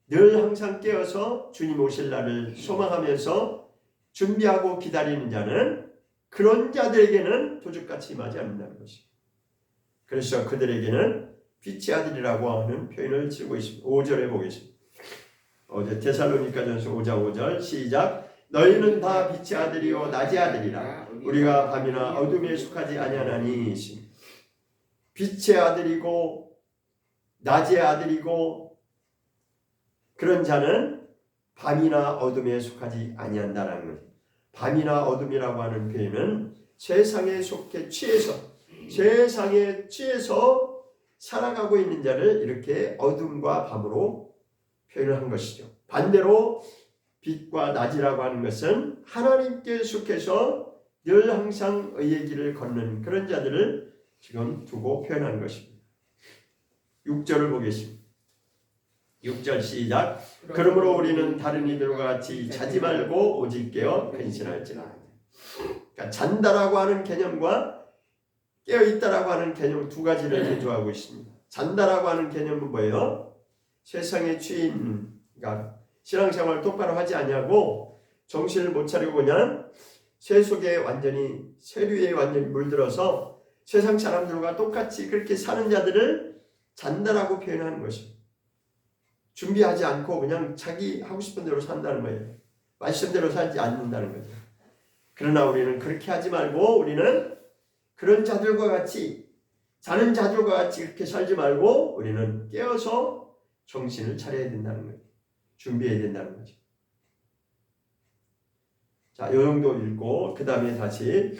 늘 항상 깨어서 주님 오실 날을 소망하면서 준비하고 기다리는 자는 그런 자들에게는 도적같이 임하지 않는다는 것입니다. 그래서 그들에게는 빛의 아들이라고 하는 표현을 쓰고 있습니다. 5절에 보겠습니다. 어제 데살로니가전서 5장 5절 시작. 너희는 다 빛의 아들이요 낮의 아들이라 우리가 밤이나 어둠에 속하지 아니하나니. 빛의 아들이고 낮의 아들이고 그런 자는 밤이나 어둠에 속하지 아니한다라는 거죠. 밤이나 어둠이라고 하는 표현은 세상에 속해 세상에 취해서 살아가고 있는 자를 이렇게 어둠과 밤으로 표현을 한 것이죠. 반대로 빛과 낮이라고 하는 것은 하나님께 속해서 늘 항상 의의 길을 걷는 그런 자들을 지금 두고 표현한 것입니다. 6절을 보겠습니다. 6절 시작. 그러므로 우리는 다른 이들과 같이 자지 말고 오직 깨어 근신할지라. 그러니까 잔다라고 하는 개념과 깨어있다라고 하는 개념 두 가지를 대조하고 있습니다. 잔다라고 하는 개념은 뭐예요? 세상에 취인, 그러니까 신앙생활 똑바로 하지 아니하고 정신을 못 차리고 그냥 세속에 완전히 세류에 완전히 물들어서 세상 사람들과 똑같이 그렇게 사는 자들을 잔다라고 표현하는 것입니다. 준비하지 않고 그냥 자기 하고 싶은 대로 산다는 거예요. 말씀대로 살지 않는다는 거죠. 그러나 우리는 그렇게 하지 말고 우리는 그런 자들과 같이 자는 자들과 같이 이렇게 살지 말고 우리는 깨어서 정신을 차려야 된다는 거예요. 준비해야 된다는 거죠. 자, 이 정도 읽고 그 다음에 다시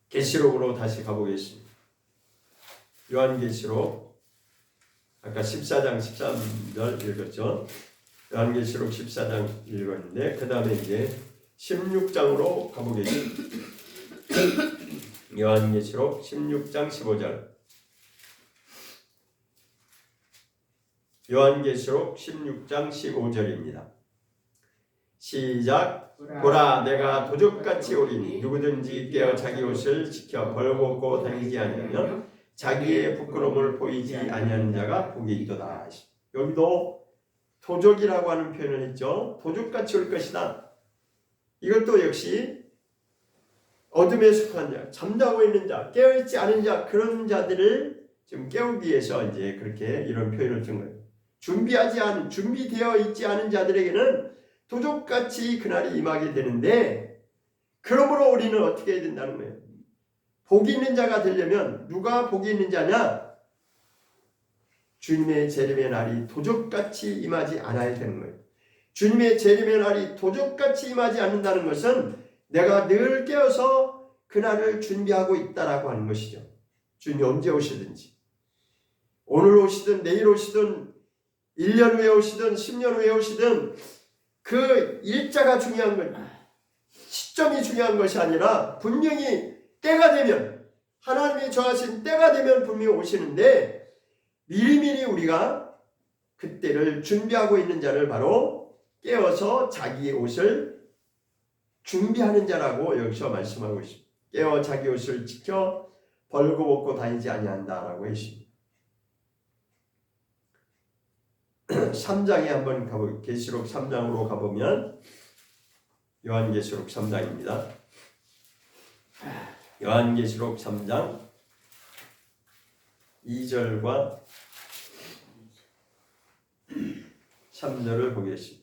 계시록으로 다시 가보겠습니다. 요한계시록 아까 14장 13절 읽었죠. 요한계시록 14장 읽었는데 그 다음에 이제 16장으로 가보겠습니다. 요한계시록 16장 15절. 요한계시록 16장 15절입니다. 시작. 보라 내가 도적같이 오리니 누구든지 깨어 자기 옷을 지켜 벌거벗고 다니지 아니하며 자기의 부끄러움을 보이지 아니하는 자가 복이 있도다. 여기도 도적이라고 하는 표현을 했죠. 도적같이 올 것이다. 이것도 역시 어둠에 속한 자, 잠자고 있는 자, 깨어있지 않은 자, 그런 자들을 지금 깨우기 위해서 이제 그렇게 이런 표현을 준 거예요. 준비되어 있지 않은 자들에게는 도적같이 그날이 임하게 되는데, 그러므로 우리는 어떻게 해야 된다는 거예요? 복이 있는 자가 되려면 누가 복이 있는 자냐? 주님의 재림의 날이 도적같이 임하지 않아야 되는 거예요. 주님의 재림의 날이 도적같이 임하지 않는다는 것은 내가 늘 깨어서 그날을 준비하고 있다라고 하는 것이죠. 주님이 언제 오시든지, 오늘 오시든 내일 오시든 1년 후에 오시든 10년 후에 오시든 그 일자가 중요한 것, 시점이 중요한 것이 아니라 분명히 때가 되면, 하나님이 정하신 때가 되면 분명히 오시는데 미리미리 우리가 그때를 준비하고 있는 자를 바로 깨어서 자기의 옷을 준비하는 자라고 여기서 말씀하고 있습니다. 깨어 자기 옷을 지켜 벌거벗고 다니지 아니한다라고 했습니다. 3장에 한번 가보, 계시록 3장으로 가보면 요한계시록 3장입니다. 요한계시록 3장 2절과 3절을 보겠습니다.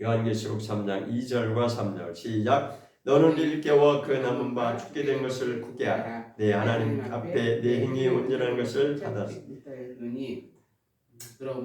요한계시록 3장 2절과 3절 시작. 너는 일깨워 그 남은 바 죽게 된 것을 굳게 하라. 내 하나님 앞에 내 행위 온전한 것을 찾았으니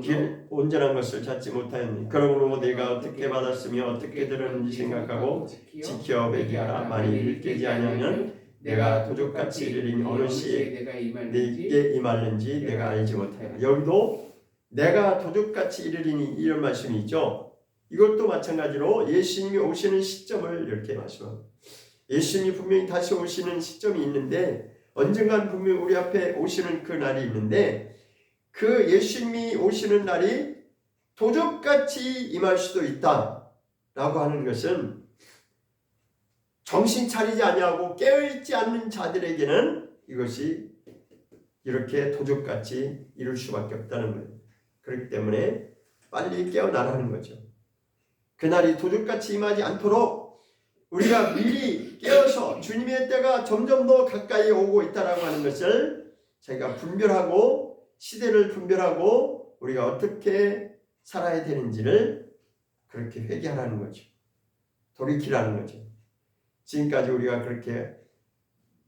길 온전한 것을 찾지 못하였니. 그러므로 내가 어떻게 받았으며 어떻게 들었는지 생각하고 지켜 매기하라. 만일 깨지 아니하면 내가 도적같이 이르리니 어느 시에 내게 임할는지 내가 알지 못하여. 여기도 내가 도적같이 이르리니 이런 말씀이 있죠. 이것도 마찬가지로 예수님이 오시는 시점을 이렇게 말씀합니다. 예수님이 분명히 다시 오시는 시점이 있는데, 언젠간 분명히 우리 앞에 오시는 그 날이 있는데, 그 예수님이 오시는 날이 도적같이 임할 수도 있다라고 하는 것은 정신 차리지 아니하고 깨어있지 않는 자들에게는 이것이 이렇게 도적같이 이룰 수밖에 없다는 거예요. 그렇기 때문에 빨리 깨어나라는 거죠. 그날이 도적같이 임하지 않도록 우리가 미리 깨어서 주님의 때가 점점 더 가까이 오고 있다라고 하는 것을 저희가 분별하고 시대를 분별하고 우리가 어떻게 살아야 되는지를 그렇게 회개하라는 거죠. 돌이키라는 거죠. 지금까지 우리가 그렇게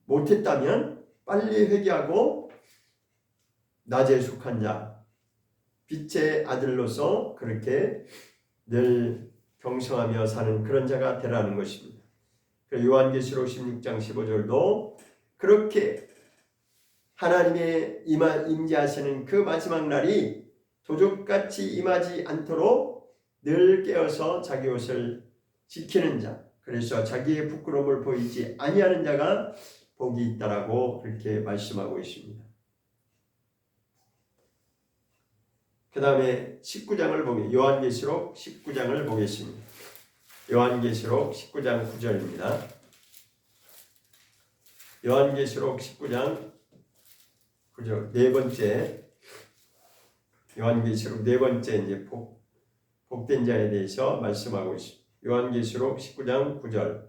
못했다면 빨리 회개하고 낮에 속한 자, 빛의 아들로서 그렇게 늘 경성하며 사는 그런 자가 되라는 것입니다. 요한계시록 16장 15절도 그렇게 하나님의 임재하시는 그 마지막 날이 도적같이 임하지 않도록 늘 깨어서 자기 옷을 지키는 자, 그래서 자기의 부끄러움을 보이지 아니하는 자가 복이 있다라고 그렇게 말씀하고 있습니다. 그 다음에 19장을 보면 요한계시록 19장을 보겠습니다. 요한계시록 19장 9절입니다. 요한계시록 19장 9절 네 번째 요한계시록 네 번째 이제 복된 자에 대해서 말씀하고 있습니다. 요한계시록 19장 9절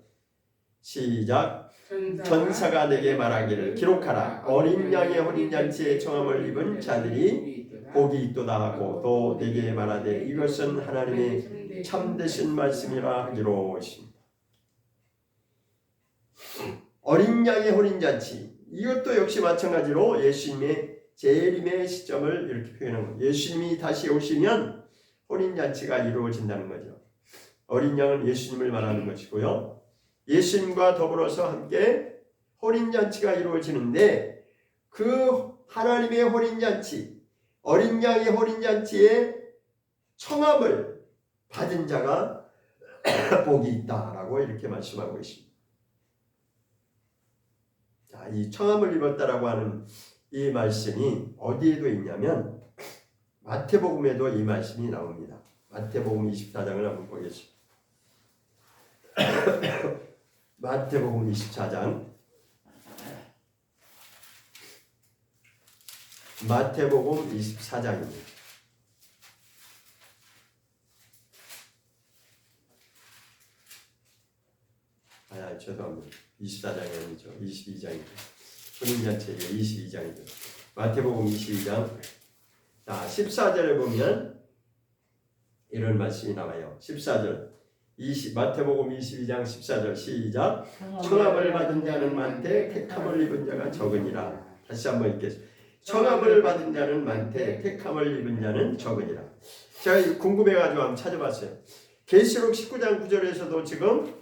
시작. 전사가 내게 말하기를 기록하라. 어린 양의 혼인잔치에 청함을 입은 자들이 복이 있도다 하고 또 내게 말하되 이것은 하나님의 참되신 말씀이라 하기로 했습니다. 어린 양의 혼인잔치, 이것도 역시 마찬가지로 예수님의 재림의 시점을 이렇게 표현한 거예요. 예수님이 다시 오시면 혼인잔치가 이루어진다는 거죠. 어린 양은 예수님을 말하는 것이고요. 예수님과 더불어서 함께 혼인잔치가 이루어지는데 그 하나님의 혼인잔치, 어린 양의 혼인잔치에 청함을 받은 자가 복이 있다라고 이렇게 말씀하고 있습니다. 자, 이 청함을 입었다라고 하는 이 말씀이 어디에도 있냐면 마태복음에도 이 말씀이 나옵니다. 마태복음 24장을 한번 보겠습니다. 마태복음 24장 마태복음 24장입니다. 죄송합니다. 24장이 아니죠. 22장이죠. 혼인잔치가 22장이죠. 마태복음 22장. 자, 14절에 보면 이런 말씀이 나와요. 14절. 마태복음 22장 14절 시작. 청함을 받은 자는 많되 택함을 입은 자가 적으니라. 다시 한번 읽겠습니다. 청함을 받은 자는 많되 택함을 입은 자는 적으니라. 제가 궁금해가지고 한번 찾아봤어요. 계시록 19장 9절에서도 지금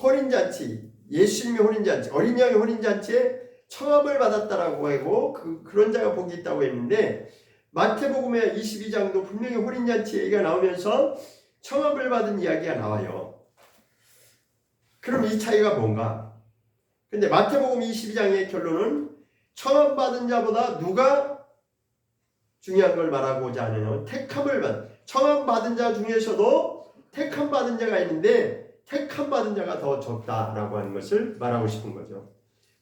혼인잔치, 예수님의 혼인잔치, 어린 양의 혼인잔치에 청함을 받았다라고 하고 그런 자가 복이 있다고 했는데 마태복음의 22장도 분명히 혼인잔치 얘기가 나오면서 청함을 받은 이야기가 나와요. 그럼 이 차이가 뭔가? 근데 마태복음 22장의 결론은 청함 받은 자보다 누가 중요한 걸 말하고자 하느냐? 택함을 받은, 청함 받은 자 중에서도 택함 받은 자가 있는데 택함 받은 자가 더 적다라고 하는 것을 말하고 싶은 거죠.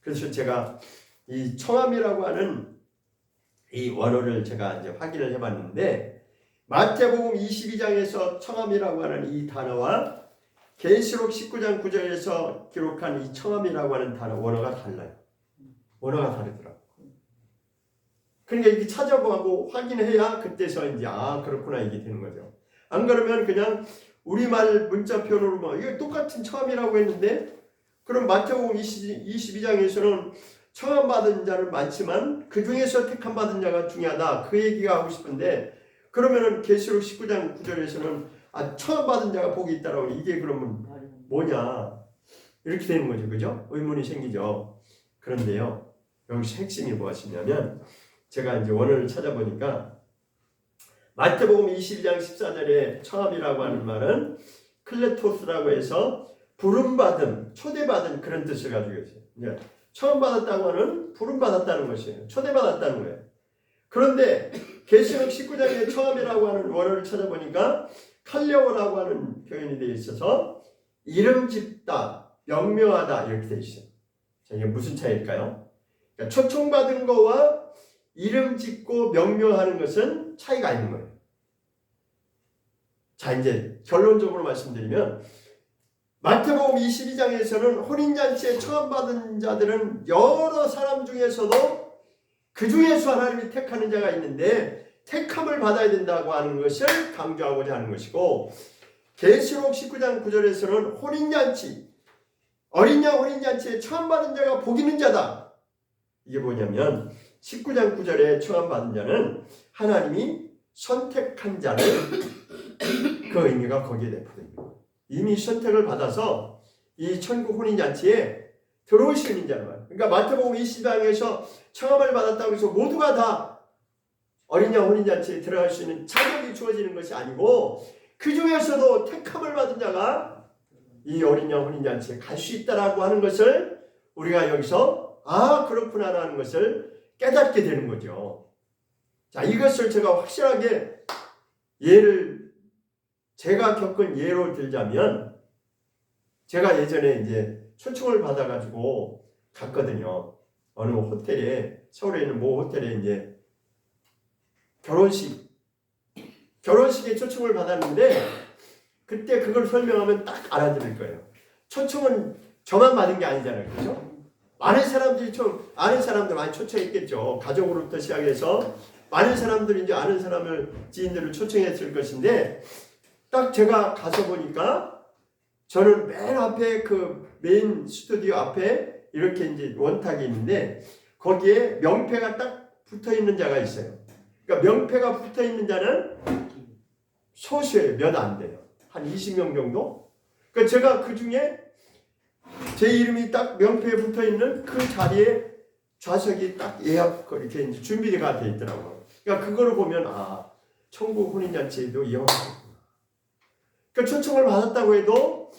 그래서 제가 이 청함이라고 하는 이 원어를 제가 이제 확인을 해봤는데 마태복음 22장에서 청함이라고 하는 이 단어와 계시록 19장 9절에서 기록한 이 청함이라고 하는 단어 원어가 달라요. 원어가 다르더라고요. 그러니까 이렇게 찾아보고 확인해야 그때서 이제 그렇구나 이게 되는 거죠. 안 그러면 그냥 우리말 문자 표현으로 뭐 이거 똑같은 청함이라고 했는데 그럼 마태복음 22장에서는 청함 받은 자는 많지만 그 중에서 택함 받은 자가 중요하다 그 얘기가 하고 싶은데 그러면은 계시록 19장 9절에서는 청함 받은 자가 복이 있다라고 이게 그러면 뭐냐 이렇게 되는 거죠, 그죠? 의문이 생기죠. 그런데요 여기서 핵심이 무엇이냐면 제가 이제 원어를 찾아보니까 마태복음 22장 14절에 청함이라고 하는 말은 클레토스라고 해서 부름받은, 초대받은 그런 뜻을 가지고 있어요. 처음 받았다고 하는 부름받았다는 것이에요. 초대받았다는 거예요. 그런데 계시록 19장에 청함이라고 하는 원어를 찾아보니까 칼레오라고 하는 표현이 되어 있어서 이름 짓다, 명명하다 이렇게 되어 있어요. 자, 이게 무슨 차이일까요? 그러니까 초청받은 거와 이름 짓고 명명하는 것은 차이가 있는 거예요. 자, 이제 결론적으로 말씀드리면 마태복음 22장에서는 혼인잔치에 청함받은 자들은 여러 사람 중에서도 그 중에서 하나님이 택하는 자가 있는데 택함을 받아야 된다고 하는 것을 강조하고자 하는 것이고, 계시록 19장 9절에서는 혼인잔치, 어린 양 혼인잔치에 청함받은 자가 복 있는 자다. 이게 뭐냐면 19장 9절에 청함받은 자는 하나님이 선택한 자를 그 의미가 거기에 내포됩니다. 이미 선택을 받아서 이 천국 혼인잔치에 들어올 수 있는 자는 말이에요. 그러니까 마태복음 20장에서 청함을 받았다고 해서 모두가 다 어린 양 혼인잔치에 들어갈 수 있는 자격이 주어지는 것이 아니고, 그 중에서도 택함을 받은 자가 이 어린 양 혼인잔치에 갈 수 있다라고 하는 것을 우리가 여기서 그렇구나라는 것을 깨닫게 되는 거죠. 자, 이것을 제가 확실하게 제가 겪은 예로 들자면, 제가 예전에 이제 초청을 받아가지고 갔거든요. 어느 호텔에, 서울에 있는 모 호텔에 이제 결혼식에 초청을 받았는데, 그때 그걸 설명하면 딱 알아들을 거예요. 초청은 저만 받은 게 아니잖아요. 그렇죠? 많은 사람들이 아는 사람들 많이 초청했겠죠. 가족으로부터 시작해서 많은 사람들이 이제 아는 사람을, 지인들을 초청했을 것인데, 딱 제가 가서 보니까 저는 맨 앞에 그 메인 스튜디오 앞에 이렇게 이제 원탁이 있는데, 거기에 명패가 딱 붙어 있는 자가 있어요. 그러니까 명패가 붙어 있는 자는 소수예요. 몇 안 돼요. 한 20명 정도? 그러니까 제가 그 중에 제 이름이 딱 명패에 붙어 있는 그 자리에 좌석이 딱 예약 이렇게 이제 준비가 돼 있더라고요. 그러니까 그거를 보면 천국 혼인잔치에도 이용하고 있구나. 그러니까 초청을 받았다고 해도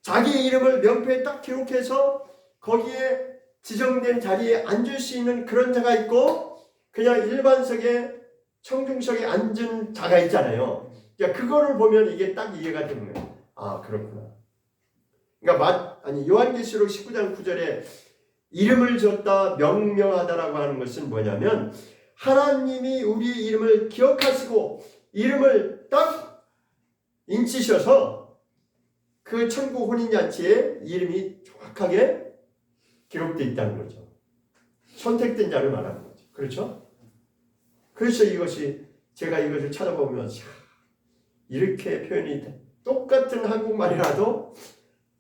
자기 이름을 명패에 딱 기록해서 거기에 지정된 자리에 앉을 수 있는 그런 자가 있고, 그냥 일반석에 청중석에 앉은 자가 있잖아요. 그러니까 그거를 보면 이게 딱 이해가 되는 거예요. 그렇구나. 그러니까 요한계시록 19장 9절에 이름을 줬다, 명명하다라고 하는 것은 뭐냐면, 하나님이 우리 이름을 기억하시고 이름을 딱 인치셔서 그 천국 혼인잔치에 이름이 정확하게 기록되어 있다는 거죠. 선택된 자를 말하는 거죠. 그렇죠? 그래서 제가 이것을 찾아보면 이렇게 표현이 똑같은 한국말이라도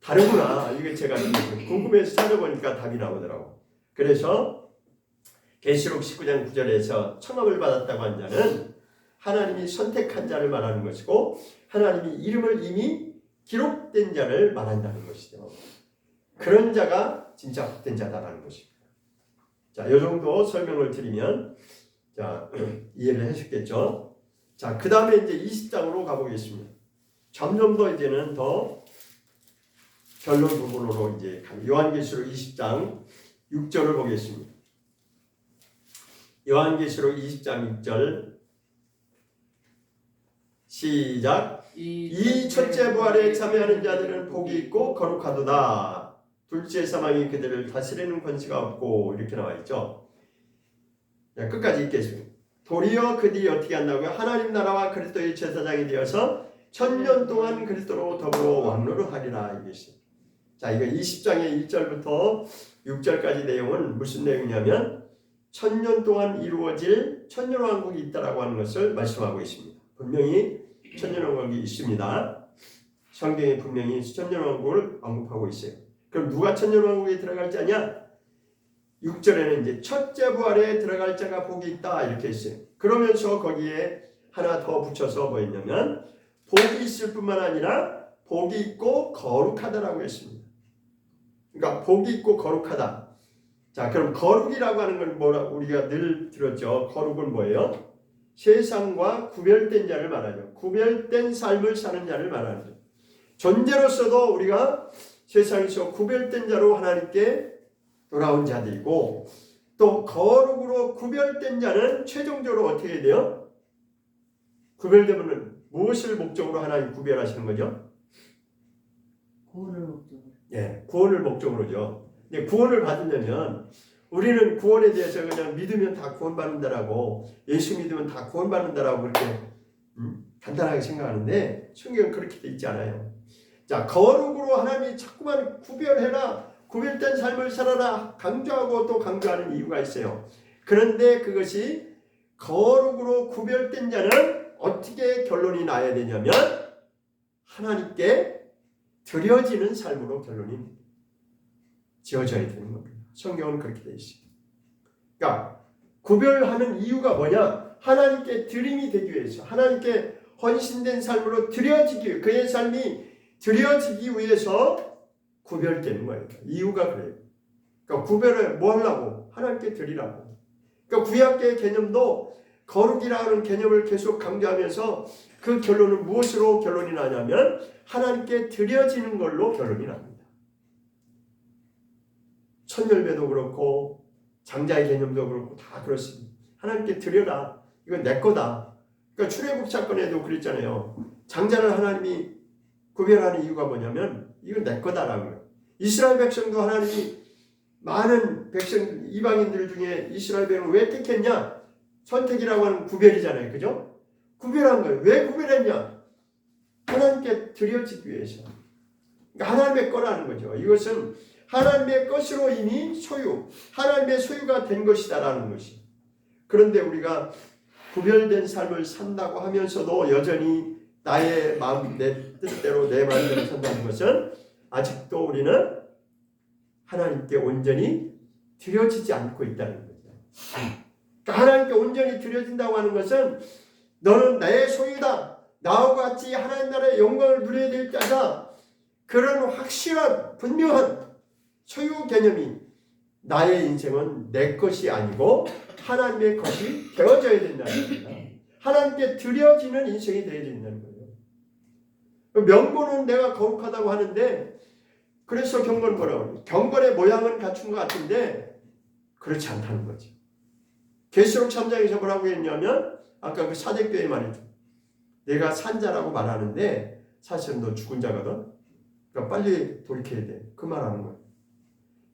다르구나. 이게 제가 궁금해서 찾아보니까 답이 나오더라고. 그래서 계시록 19장 9절에서 청함을 받았다고 한 자는 하나님이 선택한 자를 말하는 것이고, 하나님이 이름을 이미 기록된 자를 말한다는 것이죠. 그런 자가 진짜 복된 자다라는 것입니다. 자, 이 정도 설명을 드리면 이해를 하셨겠죠? 자, 그 다음에 이제 20장으로 가보겠습니다. 점점 더 이제는 더 결론 부분으로 이제 요한계시록 20장 6절을 보겠습니다. 요한계시록 20장 6절 시작. 이 첫째 부활에 참여하는 자들은 복이 있고 거룩하도다. 둘째 사망이 그들을 다스리는 권세가 없고, 이렇게 나와 있죠. 자, 끝까지 읽겠습니다. 도리어 그들이 어떻게 한다고요? 하나님 나라와 그리스도의 제사장이 되어서 1000년 동안 그리스도로 더불어 왕노를 하리라. 이것이. 자, 이거 20장의 1절부터 6절까지 내용은 무슨 내용이냐면 1000년 동안 이루어질 천년왕국이 있다라고 하는 것을 말씀하고 있습니다. 분명히 천년왕국이 있습니다. 성경에 분명히 천년왕국을 언급하고 있어요. 그럼 누가 천년왕국에 들어갈 자냐? 6절에는 이제 첫째 부활에 들어갈 자가 복이 있다, 이렇게 했어요. 그러면서 거기에 하나 더 붙여서 뭐 했냐면 복이 있을 뿐만 아니라 복이 있고 거룩하다라고 했습니다. 그러니까 복이 있고 거룩하다. 자, 그럼 거룩이라고 하는 건 뭐라 우리가 늘 들었죠. 거룩은 뭐예요? 세상과 구별된 자를 말하죠. 구별된 삶을 사는 자를 말하죠. 존재로서도 우리가 세상에서 구별된 자로 하나님께 돌아온 자들이고, 또 거룩으로 구별된 자는 최종적으로 어떻게 돼요? 구별되면 무엇을 목적으로 하나님 구별하시는 거죠? 구원을 목적으로. 예, 구원을 목적으로죠. 근데 구원을 받으려면 우리는 구원에 대해서 그냥 믿으면 다 구원받는다라고, 예수 믿으면 다 구원받는다라고 그렇게 간단하게 생각하는데 성경은 그렇게 돼 있지 않아요. 자, 거룩으로 하나님이 자꾸만 구별해라, 구별된 삶을 살아라 강조하고 또 강조하는 이유가 있어요. 그런데 그것이 거룩으로 구별된 자는 어떻게 결론이 나야 되냐면 하나님께 드려지는 삶으로 결론이 지어져야 되는 겁니다. 성경은 그렇게 되어 있습니다. 그러니까 구별하는 이유가 뭐냐? 하나님께 드림이 되기 위해서, 하나님께 헌신된 삶으로 드려지기 위해, 그의 삶이 드려지기 위해서 구별되는 거예요. 이유가 그래요. 그러니까 구별을 뭐 하려고? 하나님께 드리라고. 그러니까 구약계의 개념도 거룩이라는 개념을 계속 강조하면서 그 결론은 무엇으로 결론이 나냐면 하나님께 드려지는 걸로 결론이 납니다. 천열배도 그렇고 장자의 개념도 그렇고 다 그렇습니다. 하나님께 드려라. 이건 내 거다. 그러니까 출애굽 사건에도 그랬잖아요. 장자를 하나님이 구별하는 이유가 뭐냐면 이건 내 거다라는 거예요. 이스라엘 백성도 하나님이 많은 백성 이방인들 중에 이스라엘 백성을 왜 택했냐? 선택이라고 하는 구별이잖아요. 그죠? 구별한 거예요. 왜 구별했냐? 하나님께 드려지기 위해서. 그러니까 하나님의 거라는 거죠. 이것은 하나님의 것으로 이미 소유, 하나님의 소유가 된 것이다라는 것이. 그런데 우리가 구별된 삶을 산다고 하면서도 여전히 나의 마음, 내 뜻대로 내 마음대로 산다는 것은 아직도 우리는 하나님께 온전히 드려지지 않고 있다는 거죠. 그러니까 하나님께 온전히 드려진다고 하는 것은 너는 나의 소유다. 나와 같이 하나님 나라의 영광을 누려야 될 자다. 그런 확실한 분명한 소유 개념이 나의 인생은 내 것이 아니고 하나님의 것이 되어져야 된다는 겁니다. 하나님께 드려지는 인생이 되어야 된다는 거예요. 명분은 내가 거룩하다고 하는데 그래서 경건은 뭐라고 하냐? 경건의 모양은 갖춘 것 같은데 그렇지 않다는 거지. 계시록 3장에서 뭐라고 했냐면 아까 그 사대교회 말이죠. 내가 산자라고 말하는데 사실은 너 죽은 자거든. 그러니까 빨리 돌이켜야 돼. 그 말하는 거야.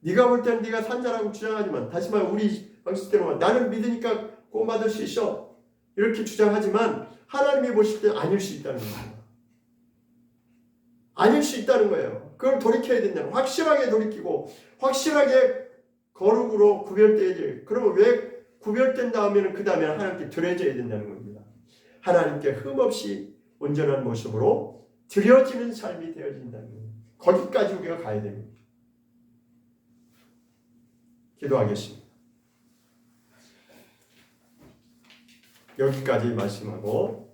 네가 볼 때는 네가 산자라고 주장하지만 다시 말해 우리 방식대로 나는 믿으니까 구원받을 수 있어. 이렇게 주장하지만 하나님이 보실 때는 아닐 수 있다는 거예요. 아닐 수 있다는 거예요. 그걸 돌이켜야 된다는 거예요. 확실하게 돌이키고 확실하게 거룩으로 구별돼야 돼요. 그러면 왜 구별된 다음에는 그 다음에 하나님께 드려져야 된다는 겁니다. 하나님께 흠없이 온전한 모습으로 드려지는 삶이 되어진다는 거예요. 거기까지 우리가 가야 됩니다. 기도하겠습니다. 여기까지 말씀하고